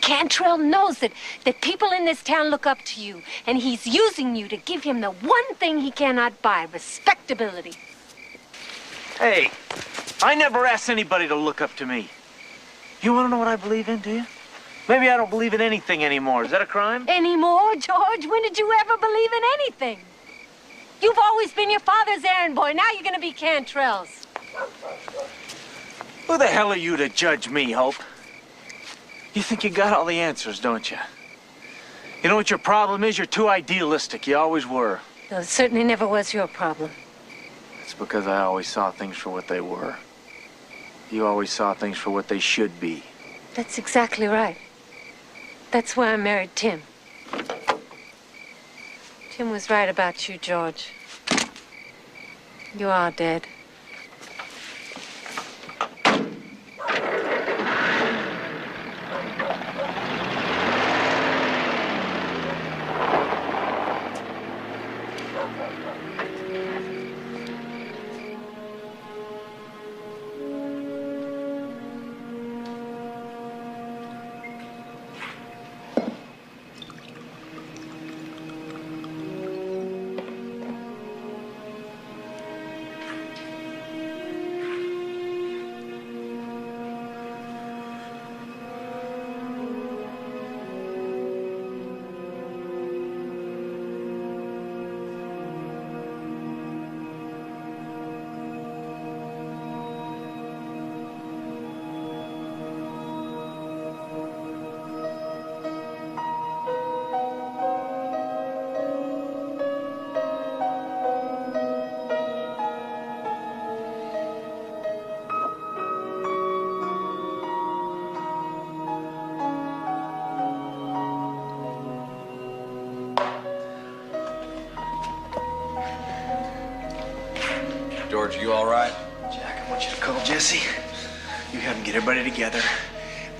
Cantrell knows that people in this town look up to you, and he's using you to give him the one thing he cannot buy, respectability. Hey, I never asked anybody to look up to me. You want to know what I believe in, do you? Maybe I don't believe in anything anymore. Is that a crime? Anymore, George? When did you ever believe in anything? You've always been your father's errand boy. Now you're going to be Cantrell's. Who the hell are you to judge me, Hope? You think you got all the answers, don't you? You know what your problem is? You're too idealistic. You always were. No, it certainly never was your problem. It's because I always saw things for what they were. You always saw things for what they should be. That's exactly right. That's why I married Tim. Tim was right about you, George. You are dead. George, you all right? Jack, I want you to call Jesse. You have him get everybody together.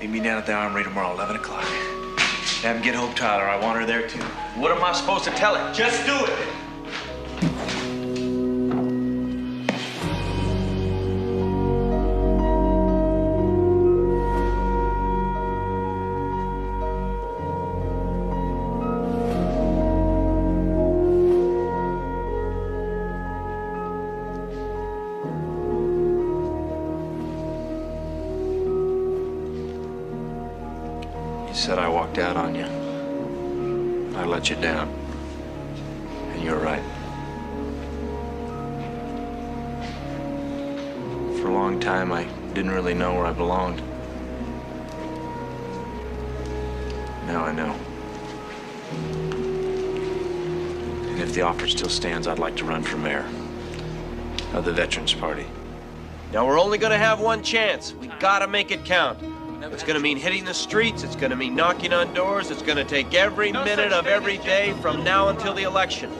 Meet me down at the Armory tomorrow, 11 o'clock. Have him get Hope Tyler. I want her there, too. What am I supposed to tell him? Just do it! You said I walked out on you. I let you down. And you're right. For a long time, I didn't really know where I belonged. Now I know. And if the offer still stands, I'd like to run for mayor of the Veterans Party. Now, we're only gonna have one chance. We gotta make it count. It's gonna mean hitting the streets, it's gonna mean knocking on doors, it's gonna take every minute of every day from now until the election.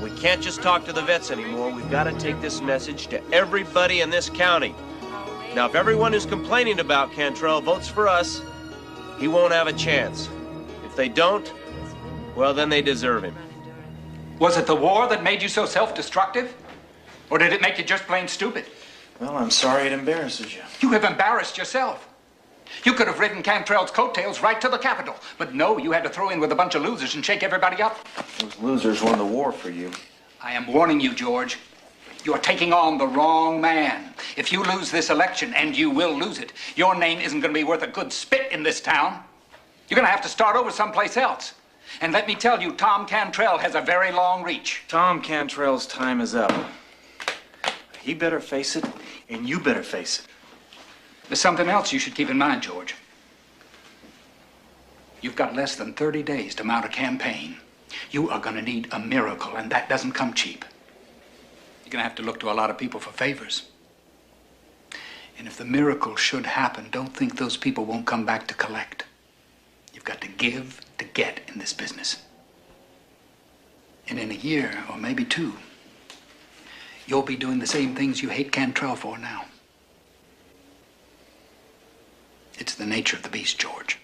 We can't just talk to the vets anymore. We've gotta take this message to everybody in this county. Now, if everyone who's complaining about Cantrell votes for us, he won't have a chance. If they don't, well, then they deserve him. Was it the war that made you so self-destructive? Or did it make you just plain stupid? Well, I'm sorry it embarrasses you. You have embarrassed yourself. You could have ridden Cantrell's coattails right to the Capitol. But no, you had to throw in with a bunch of losers and shake everybody up. Those losers won the war for you. I am warning you, George. You're taking on the wrong man. If you lose this election, and you will lose it, your name isn't going to be worth a good spit in this town. You're going to have to start over someplace else. And let me tell you, Tom Cantrell has a very long reach. Tom Cantrell's time is up. He better face it, and you better face it. There's something else you should keep in mind, George. You've got less than 30 days to mount a campaign. You are going to need a miracle, and that doesn't come cheap. You're going to have to look to a lot of people for favors. And if the miracle should happen, don't think those people won't come back to collect. You've got to give to get in this business. And in a year, or maybe two, you'll be doing the same things you hate Cantrell for now. It's the nature of the beast, George.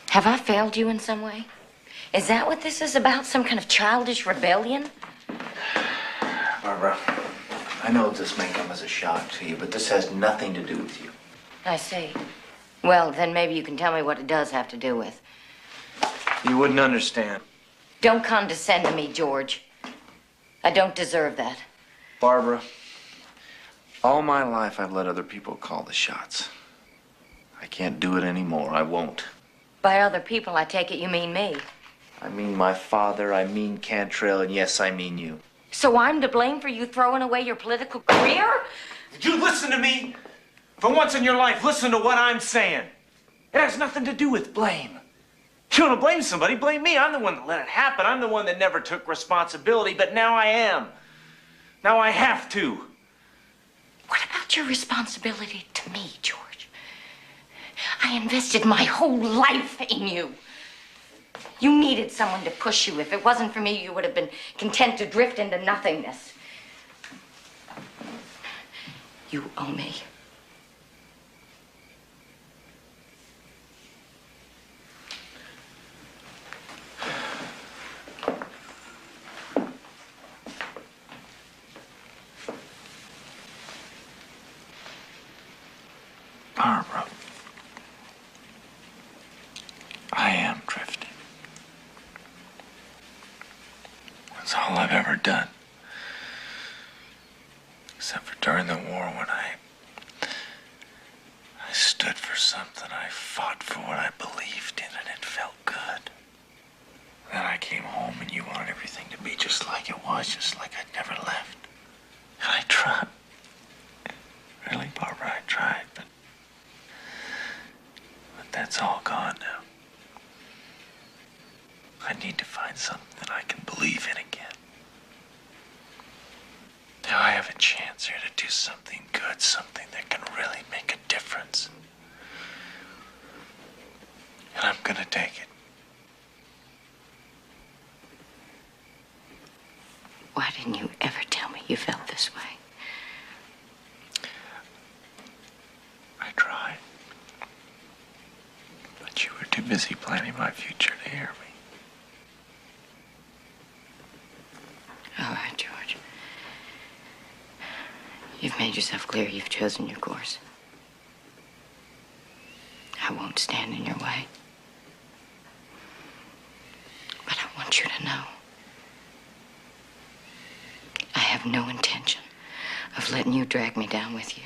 Have I failed you in some way? Is that what this is about? Some kind of childish rebellion? Barbara, I know this may come as a shock to you, but this has nothing to do with you. I see. Well, then maybe you can tell me what it does have to do with. You wouldn't understand. Don't condescend to me, George. I don't deserve that. Barbara, all my life I've let other people call the shots. I can't do it anymore. I won't. By other people, I take it you mean me. I mean my father, I mean Cantrell, and yes, I mean you. So I'm to blame for you throwing away your political career? You listen to me. For once in your life, listen to what I'm saying. It has nothing to do with blame. If you want to blame somebody, blame me. I'm the one that let it happen. I'm the one that never took responsibility, but now I am. Now I have to. What about your responsibility to me, George? I invested my whole life in you. You needed someone to push you. If it wasn't for me, you would have been content to drift into nothingness. You owe me. Barbara, I am drifting. That's all I've ever done. Except for during the war when I stood for something. I fought for what I believed in, and it felt good. Then I came home and you wanted everything to be just like it was, just like I'd never left. And I tried. Really, Barbara, I tried, but that's all gone now. I need to find something I can believe in again. Now I have a chance here to do something good, something that can really make a difference. And I'm gonna take it. Why didn't you ever tell me you felt this way? I tried. But you were too busy planning my future to hear me. All right, George. You've made yourself clear. You've chosen your course. I won't stand in your way. But I want you to know I have no intention of letting you drag me down with you.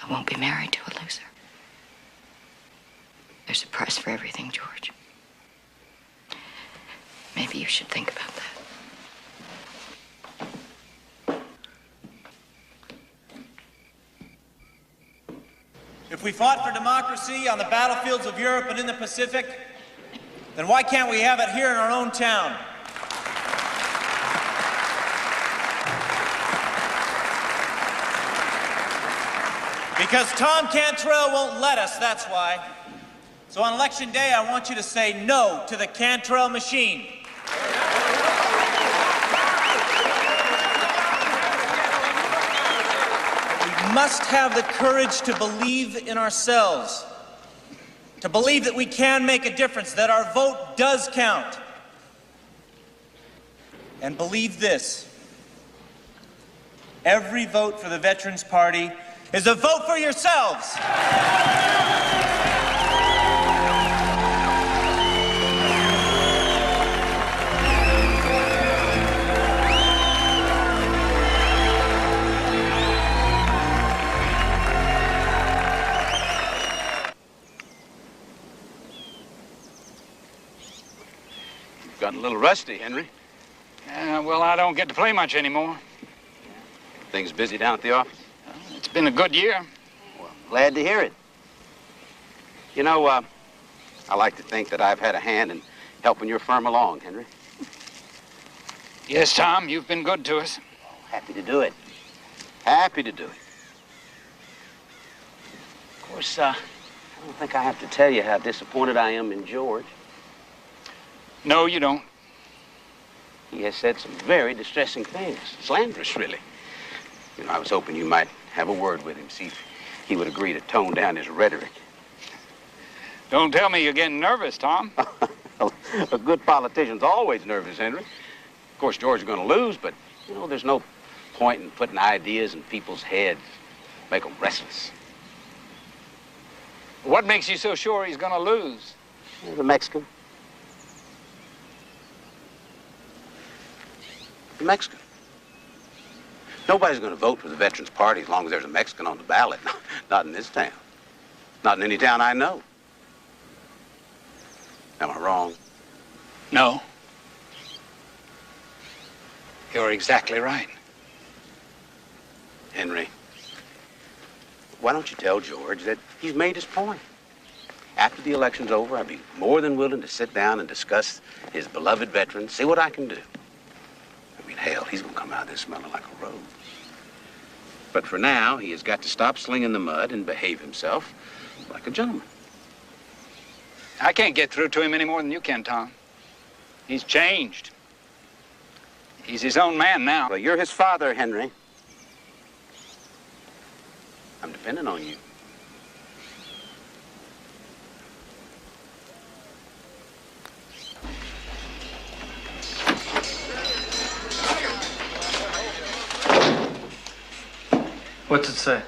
I won't be married to a loser. There's a price for everything, George. Maybe you should think about that. If we fought for democracy on the battlefields of Europe and in the Pacific, then why can't we have it here in our own town? Because Tom Cantrell won't let us, that's why. So on Election Day, I want you to say no to the Cantrell machine. We must have the courage to believe in ourselves, to believe that we can make a difference, that our vote does count. And believe this: every vote for the Veterans Party is a vote for yourselves. Gotten a little rusty, Henry. Well, I don't get to play much anymore. Things busy down at the office? It's been a good year. Well, glad to hear it. You know, I like to think that I've had a hand in helping your firm along, Henry. Yes, Tom, you've been good to us. Happy to do it. Happy to do it. Of course, I don't think I have to tell you how disappointed I am in George. No, you don't. He has said some very distressing things. Slanderous, really. You know, I was hoping you might have a word with him, see if he would agree to tone down his rhetoric. Don't tell me you're getting nervous, Tom. A good politician's always nervous, Henry. Of course, George is going to lose, but, you know, there's no point in putting ideas in people's heads, make them restless. What makes you so sure he's going to lose? The Mexican. The Mexican. Nobody's going to vote for the Veterans Party as long as there's a Mexican on the ballot. Not in this town. Not in any town I know. Am I wrong? No. You're exactly right. Henry, why don't you tell George that he's made his point? After the election's over, I'd be more than willing to sit down and discuss his beloved veterans, see what I can do. I mean, hell, he's going to come out of this smelling like a rose. But for now, he has got to stop slinging the mud and behave himself like a gentleman. I can't get through to him any more than you can, Tom. He's changed. He's his own man now. Well, you're his father, Henry. I'm depending on you. What's it say?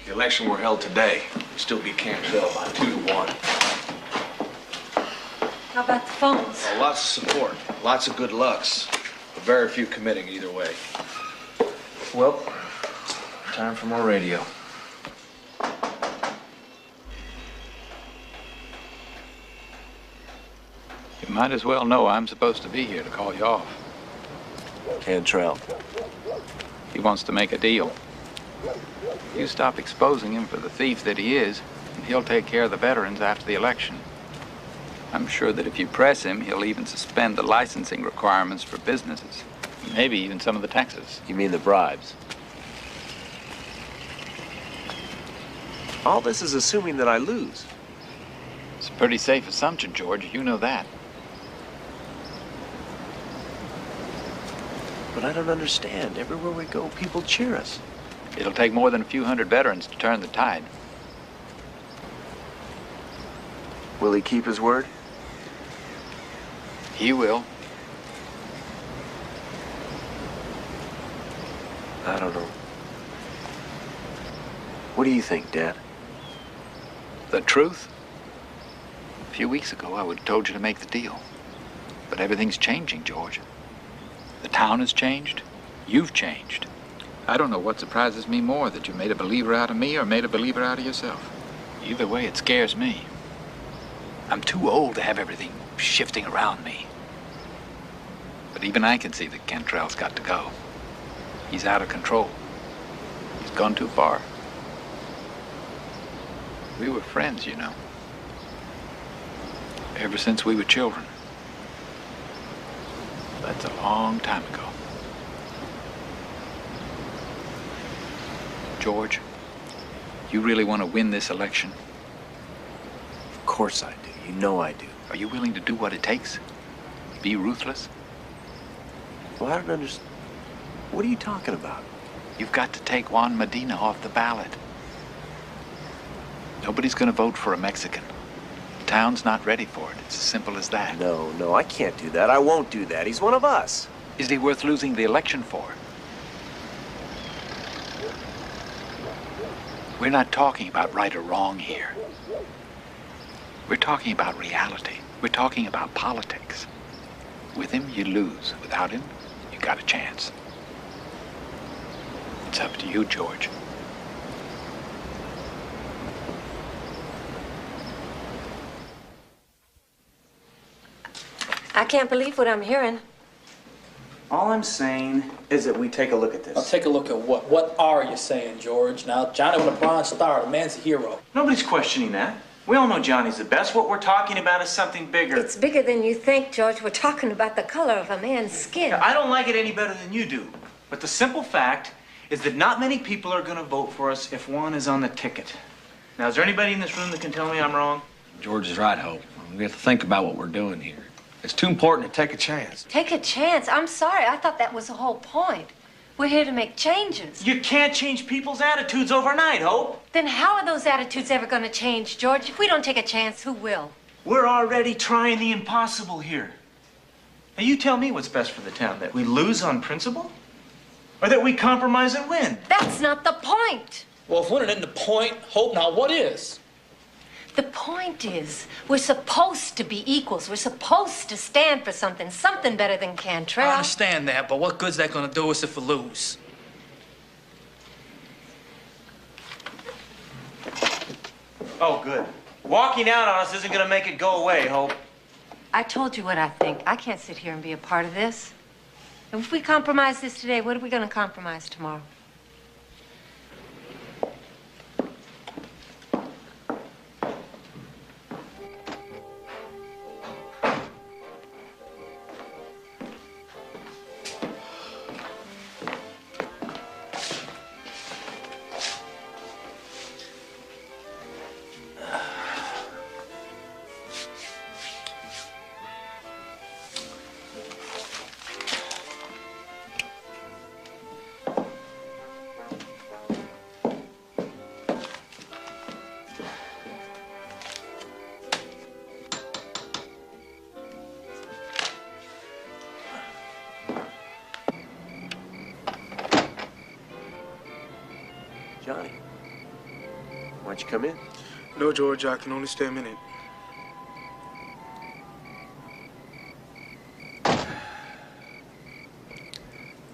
The election were held today. Still beat Cantrell by 2-1. How about the phones? Well, lots of support, lots of good lucks, but very few committing either way. Well, time for more radio. You might as well know I'm supposed to be here to call you off. Cantrell. He wants to make a deal. You stop exposing him for the thief that he is, and he'll take care of the veterans after the election. I'm sure that if you press him, he'll even suspend the licensing requirements for businesses. Maybe even some of the taxes. You mean the bribes? All this is assuming that I lose. It's a pretty safe assumption, George. You know that. But I don't understand. Everywhere we go, people cheer us. It'll take more than a few hundred veterans to turn the tide. Will he keep his word? He will. I don't know. What do you think, Dad? The truth? A few weeks ago, I would have told you to make the deal. But everything's changing, George. The town has changed. You've changed. I don't know what surprises me more, that you made a believer out of me or made a believer out of yourself. Either way, it scares me. I'm too old to have everything shifting around me. But even I can see that Cantrell's got to go. He's out of control. He's gone too far. We were friends, you know. Ever since we were children. That's a long time ago. George, you really want to win this election? Of course I do. You know I do. Are you willing to do what it takes? Be ruthless? Well, I don't understand. What are you talking about? You've got to take Juan Medina off the ballot. Nobody's going to vote for a Mexican. The town's not ready for it. It's as simple as that. No, I can't do that. I won't do that. He's one of us. Is he worth losing the election for? We're not talking about right or wrong here. We're talking about reality. We're talking about politics. With him, you lose. Without him, you got a chance. It's up to you, George. I can't believe what I'm hearing. All I'm saying is that we take a look at this. Now take a look at what? What are you saying, George? Now, Johnny with a Bronze Star, the man's a hero. Nobody's questioning that. We all know Johnny's the best. What we're talking about is something bigger. It's bigger than you think, George. We're talking about the color of a man's skin. I don't like it any better than you do. But the simple fact is that not many people are going to vote for us if Juan is on the ticket. Now, is there anybody in this room that can tell me I'm wrong? George is right, Hope. We have to think about what we're doing here. It's too important to take a chance. Take a chance? I'm sorry. I thought that was the whole point. We're here to make changes. You can't change people's attitudes overnight, Hope. Then how are those attitudes ever going to change, George? If we don't take a chance, who will? We're already trying the impossible here. Now, you tell me what's best for the town, that we lose on principle? Or that we compromise and win? That's not the point. Well, if winning isn't the point, Hope, now what is? The point is, we're supposed to be equals. We're supposed to stand for something better than Cantrell. I understand that, but what good's that gonna do us if we lose? Oh, good. Walking out on us isn't gonna make it go away, Hope. I told you what I think. I can't sit here and be a part of this. And if we compromise this today, what are we going to compromise tomorrow? Johnny, why don't you come in? No, George, I can only stay a minute.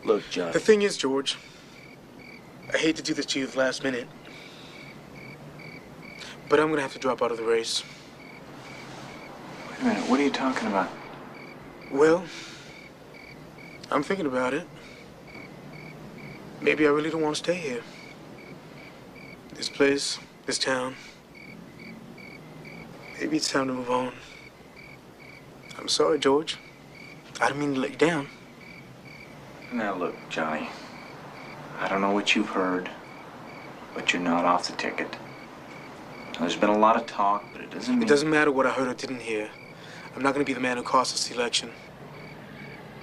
Look, Johnny. The thing is, George, I hate to do this to you at the last minute, but I'm gonna have to drop out of the race. Wait a minute, what are you talking about? Well, I'm thinking about it. Maybe I really don't want to stay here. This place, this town. Maybe it's time to move on. I'm sorry, George. I didn't mean to let you down. Now, look, Johnny. I don't know what you've heard, but you're not off the ticket. Now, there's been a lot of talk, but it doesn't mean... It doesn't matter what I heard or didn't hear. I'm not going to be the man who cost us the election.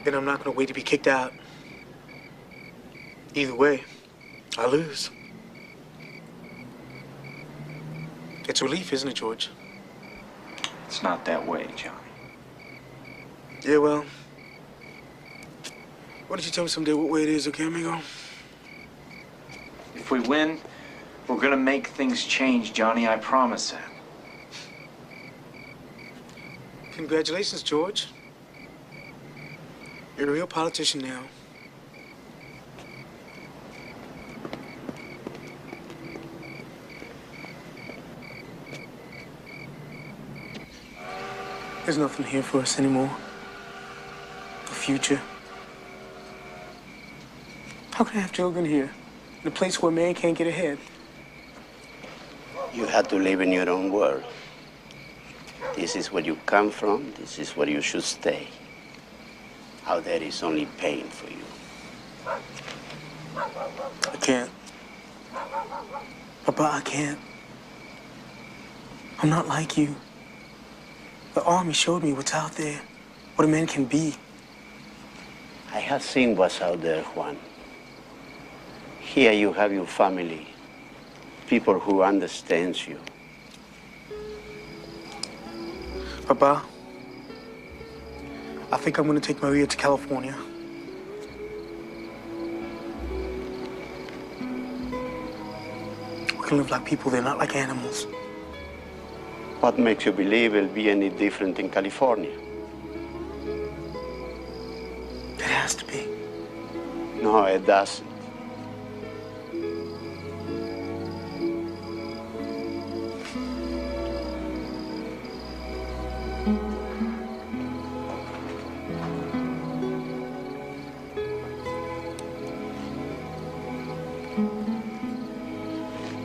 And I'm not going to wait to be kicked out. Either way, I lose. It's relief, isn't it, George? It's not that way, Johnny. Yeah, well, why don't you tell me someday what way it is, okay, amigo? If we win, we're gonna make things change, Johnny. I promise that. Congratulations, George. You're a real politician now. There's nothing here for us anymore. No future. How can I have children here? In a place where man can't get ahead? You have to live in your own world. This is where you come from. This is where you should stay. Out there is only pain for you. I can't. Papa, I can't. I'm not like you. The army showed me what's out there, what a man can be. I have seen what's out there, Juan. Here you have your family, people who understands you. Papa, I think I'm gonna take Maria to California. We can live like people, they're not like animals. What makes you believe it'll be any different in California? It has to be. No, it doesn't.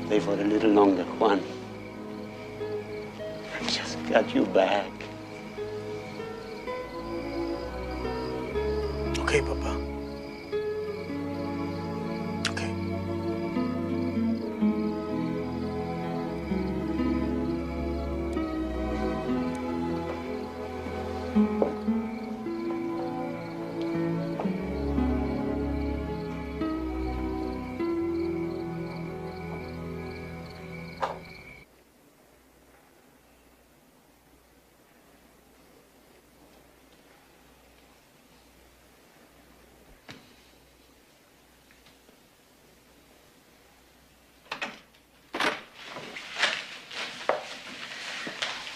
Stay for a little longer, Juan. I just got you back. Okay, Papa. Okay.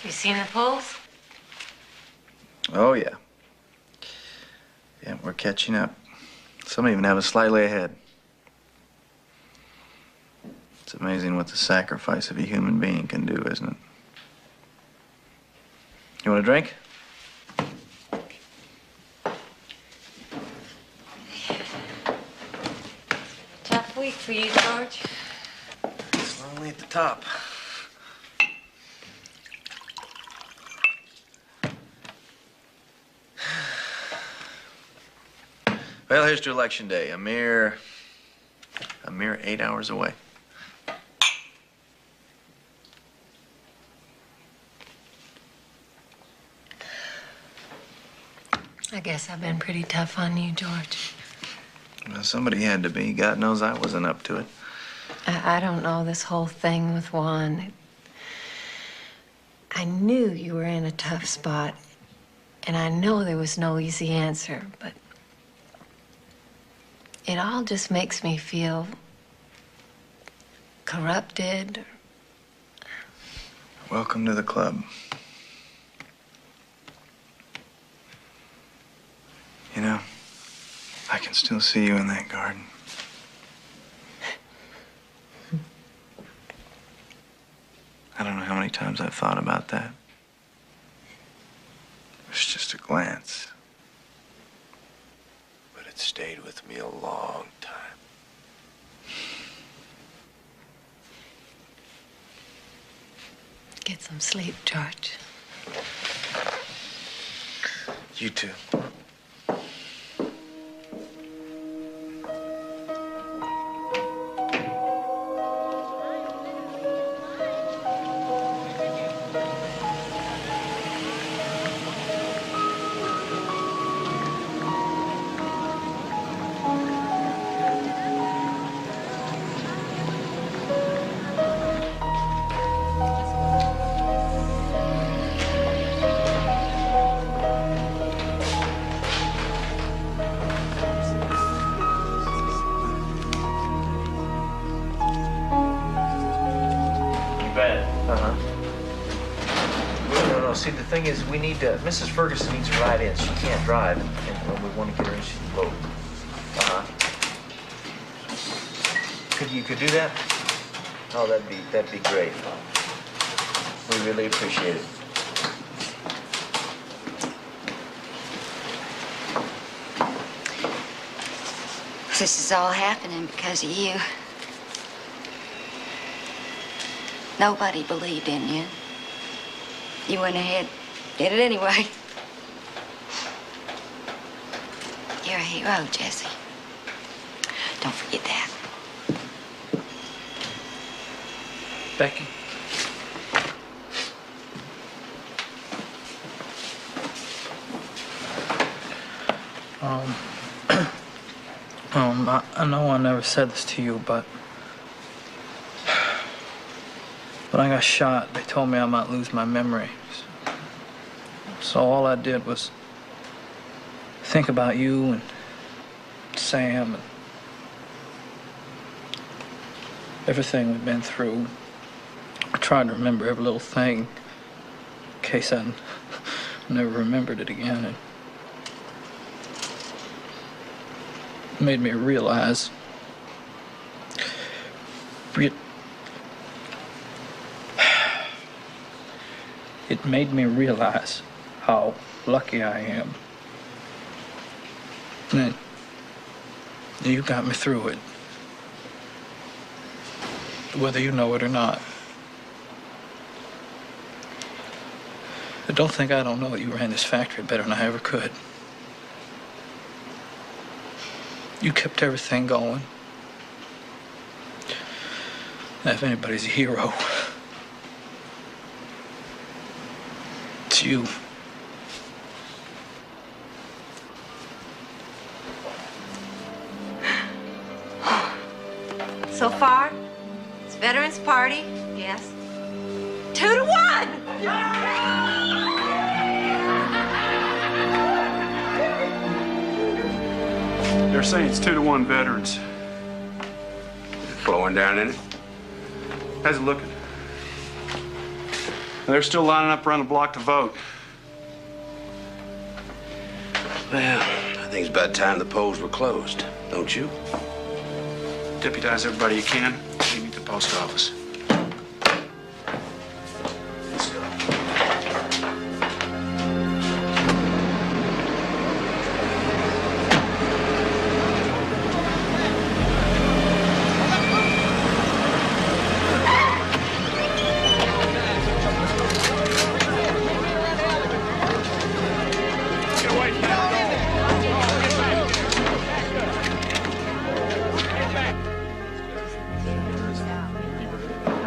You seen the polls? Oh, yeah. Yeah, we're catching up. Some even have us slightly ahead. It's amazing what the sacrifice of a human being can do, isn't it? You want a drink? Tough week for you, George. It's lonely at the top. Well, here's to Election Day. A mere 8 hours away. I guess I've been pretty tough on you, George. Well, somebody had to be. God knows I wasn't up to it. I don't know, this whole thing with Juan. I knew you were in a tough spot, and I know there was no easy answer, but it all just makes me feel corrupted. Welcome to the club. You know, I can still see you in that garden. I don't know how many times I've thought about that. It's just a glance. But it stayed with me a long time. Get some sleep, George. You too. see, the thing is, we need to, Mrs. Ferguson needs to ride in. She can't drive, and we want to get her into the boat. You could do that? Oh, that'd be great. We really appreciate it. This is all happening because of you. Nobody believed in you. You went ahead, did it anyway. You're a hero, Jesse. Don't forget that. Becky. I know I never said this to you, but when I got shot, they told me I might lose my memory. So all I did was think about you and Sam and everything we've been through. I tried to remember every little thing in case I never remembered it again. And it made me realize how lucky I am. And you got me through it, whether you know it or not. But don't think I don't know that you ran this factory better than I ever could. You kept everything going. And if anybody's a hero, it's you. So far, it's Veterans Party, yes. 2-1! They're saying it's 2-1 veterans. Flowing down in it? How's it looking? They're still lining up around the block to vote. Well, I think it's about time the polls were closed, don't you? Deputize everybody you can. Meet me at the post office. Let's go.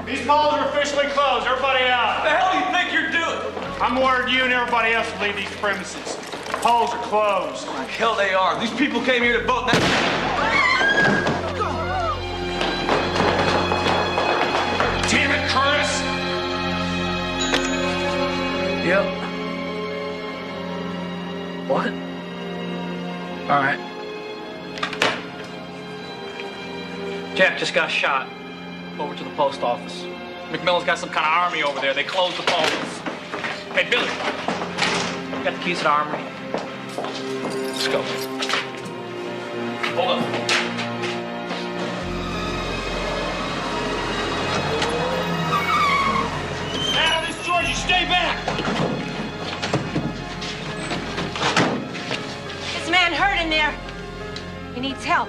These polls are officially closed. Everybody out. What the hell do you think you're doing? I'm ordering you and everybody else to leave these premises. Polls are closed. Like hell they are. These people came here to vote. Damn it, Curtis! Yep. What? All right. Jack just got shot. Over to the post office. McMillan's got some kind of army over there. They closed the polls. Hey, Billy. You got the keys to the armory? Let's go. Hold up. Now, this Georgie, stay back! This man hurt in there. He needs help.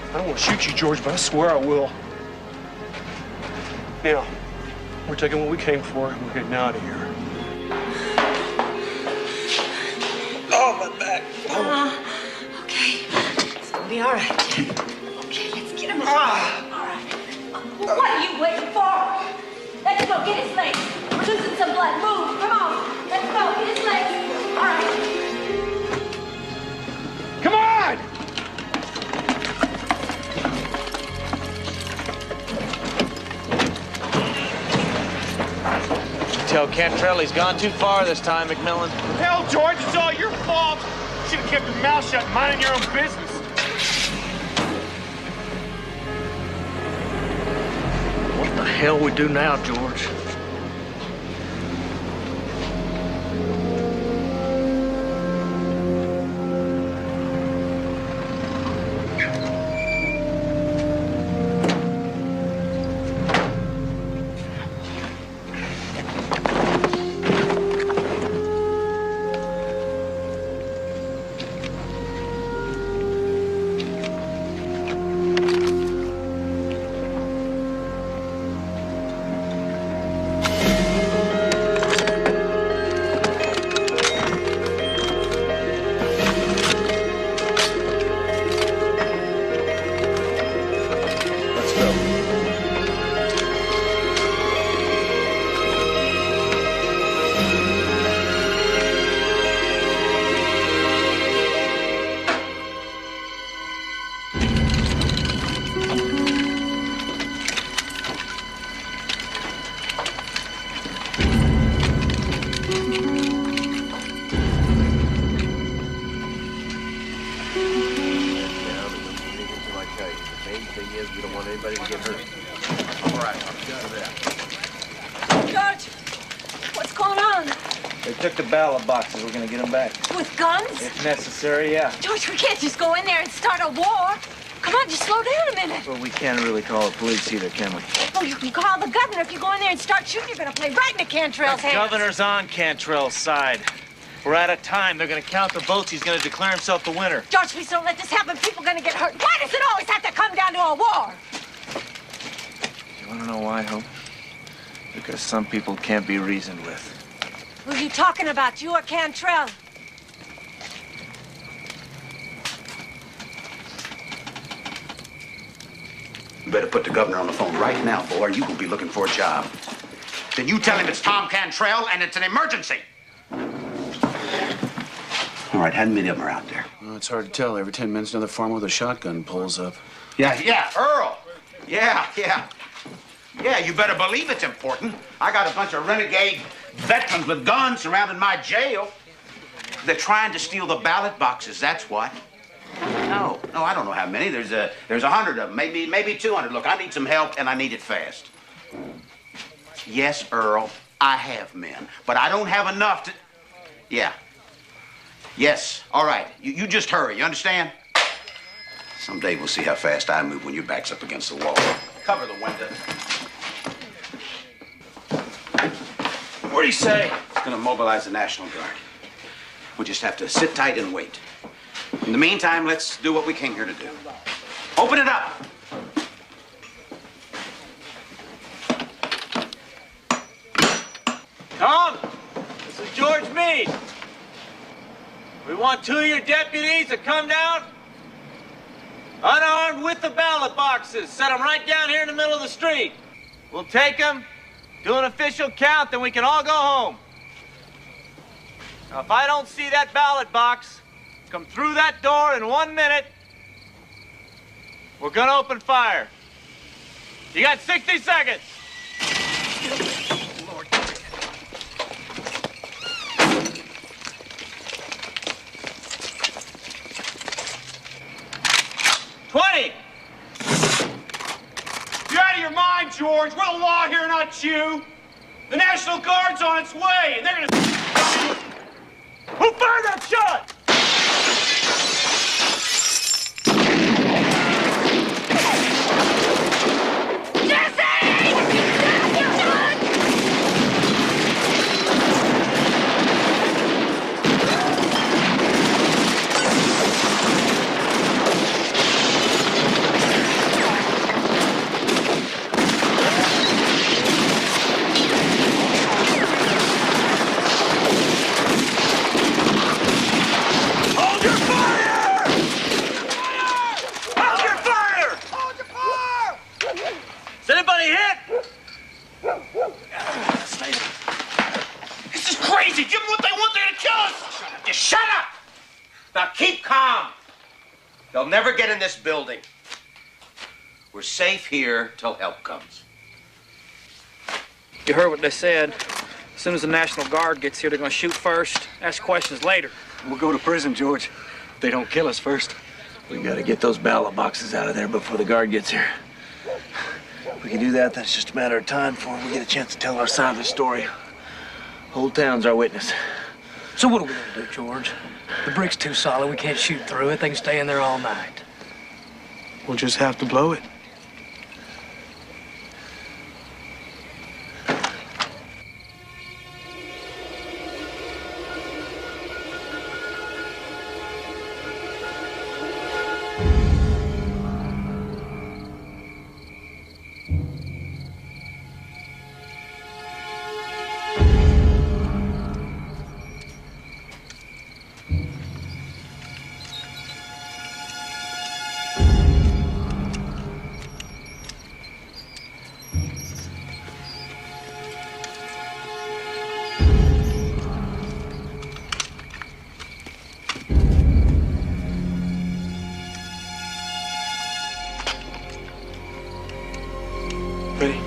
I don't want to shoot you, George, but I swear I will. Now, we're taking what we came for, and we're getting out of here. Oh, my back. Okay. It's gonna be all right. Okay, let's get him out. All right. Well, what are you waiting for? Let's go get his legs. We're losing some blood. Move. Come on. Let's go. Get his legs. All right. Come on! Tell Cantrell he's gone too far this time, McMillan. Hell, George, it's all your fault. Should have kept your mouth shut and minded your own business. What the hell we do now, George? George, what's going on? They took the ballot boxes. We're gonna get them back. With guns? If necessary, yeah. George, we can't just go in there and start a war. Come on, just slow down a minute. Well, we can't really call the police either, can we? Oh, you can call the governor. If you go in there and start shooting, you're gonna play right into Cantrell's The hands. governor's on Cantrell's side. We're out of time. They're gonna count the votes. He's gonna declare himself the winner. George, please don't let this happen. People are gonna get hurt. Why does it always have to come down to a war? You wanna know why, Hope? Because some people can't be reasoned with. Who are you talking about, you or Cantrell? You better put the governor on the phone right now, boy, or you will be looking for a job. Then you tell him it's Tom Cantrell and it's an emergency. All right, how many of them are out there? Well, it's hard to tell. Every 10 minutes, another farmer with a shotgun pulls up. Yeah, Earl. Yeah. Yeah, you better believe it's important. I got a bunch of renegade veterans with guns surrounding my jail. They're trying to steal the ballot boxes, that's what. No, I don't know how many. There's 100 of them, maybe 200. Look, I need some help, and I need it fast. Yes, Earl, I have men, but I don't have enough to... Yeah. Yes, all right. You just hurry, you understand? Someday we'll see how fast I move when your back's up against the wall. Cover the window. What do you say? It's gonna mobilize the National Guard. We'll just have to sit tight and wait. In the meantime, let's do what we came here to do. Open it up. Tom, this is George Meade. We want 2 of your deputies to come down, unarmed with the ballot boxes. Set them right down here in the middle of the street. We'll take them, do an official count, then we can all go home. Now, if I don't see that ballot box come through that door in 1 minute, we're gonna open fire. You got 60 seconds. You're out of your mind, George. We're the law here, not you. The National Guard's on its way, and they're gonna... Who fired that shot? They'll never get in this building. We're safe here till help comes. You heard what they said. As soon as the National Guard gets here, they're going to shoot first, ask questions later. We'll go to prison, George. If they don't kill us first. We gotta get those ballot boxes out of there before the guard gets here. If we can do that, then it's just a matter of time before we get a chance to tell our side of the story. Whole town's our witness. So what are we gonna do, George? The brick's too solid. We can't shoot through it. They can stay in there all night. We'll just have to blow it. Ready?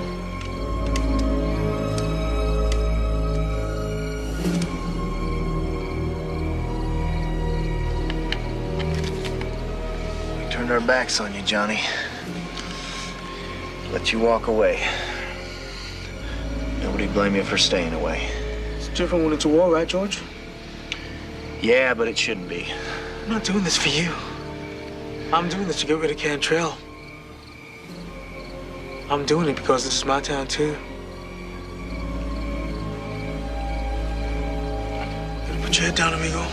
We turned our backs on you, Johnny. Let you walk away. Nobody'd blame you for staying away. It's different when it's a war, right, George? Yeah, but it shouldn't be. I'm not doing this for you. I'm doing this to get rid of Cantrell. I'm doing it because this is my town, too. Better put your head down, amigo.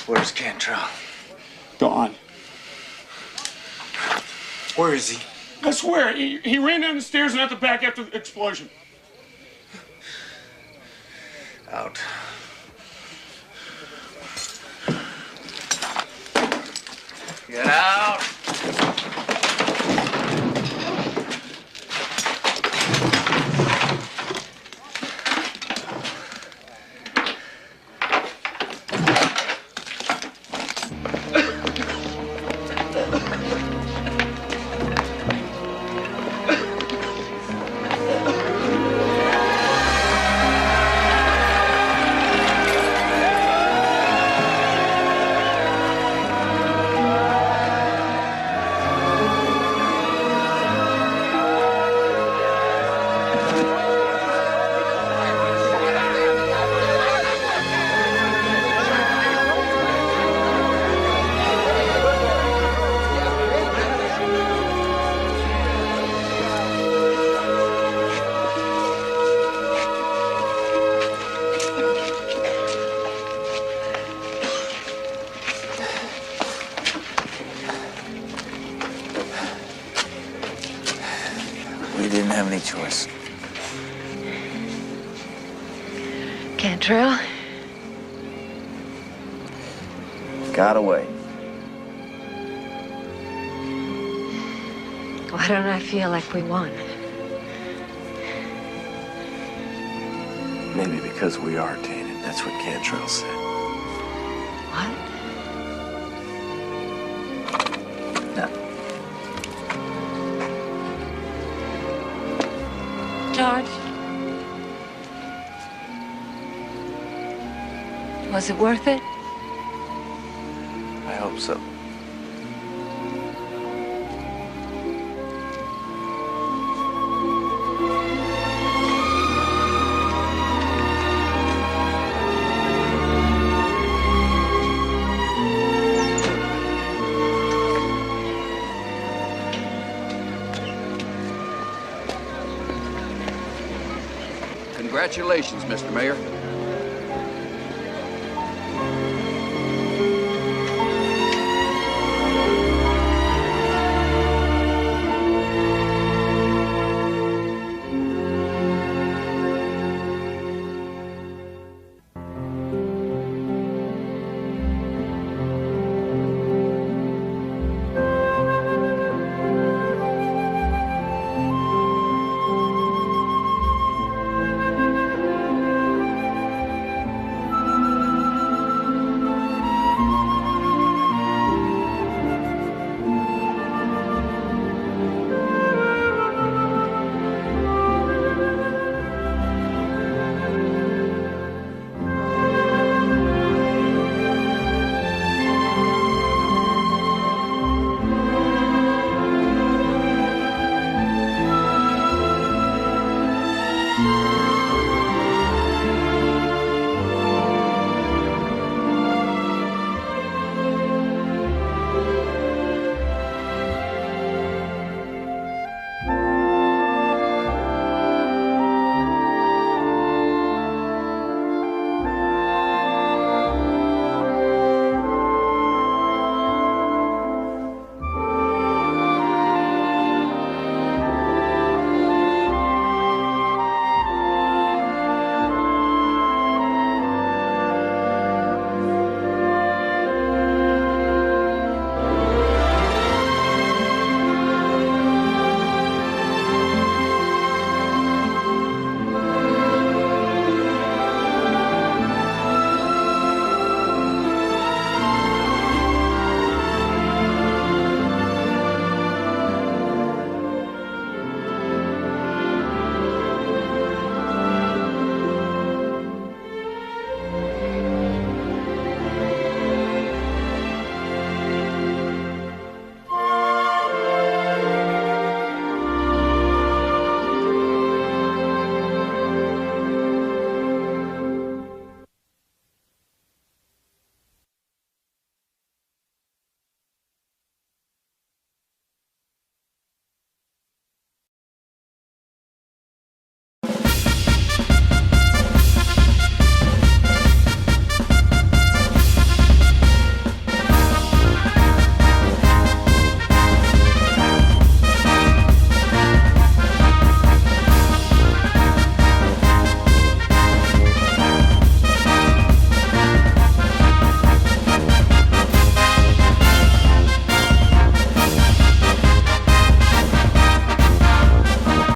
Where's Cantrell? Gone. Where is he? I swear, he ran down the stairs and out the back after the explosion. Out. Get out! We didn't have any choice. Cantrell? Got away. Why don't I feel like we won? Maybe because we are tainted. That's what Cantrell said. What? No. George? Was it worth it? I hope so. Congratulations, Mr. Mayor.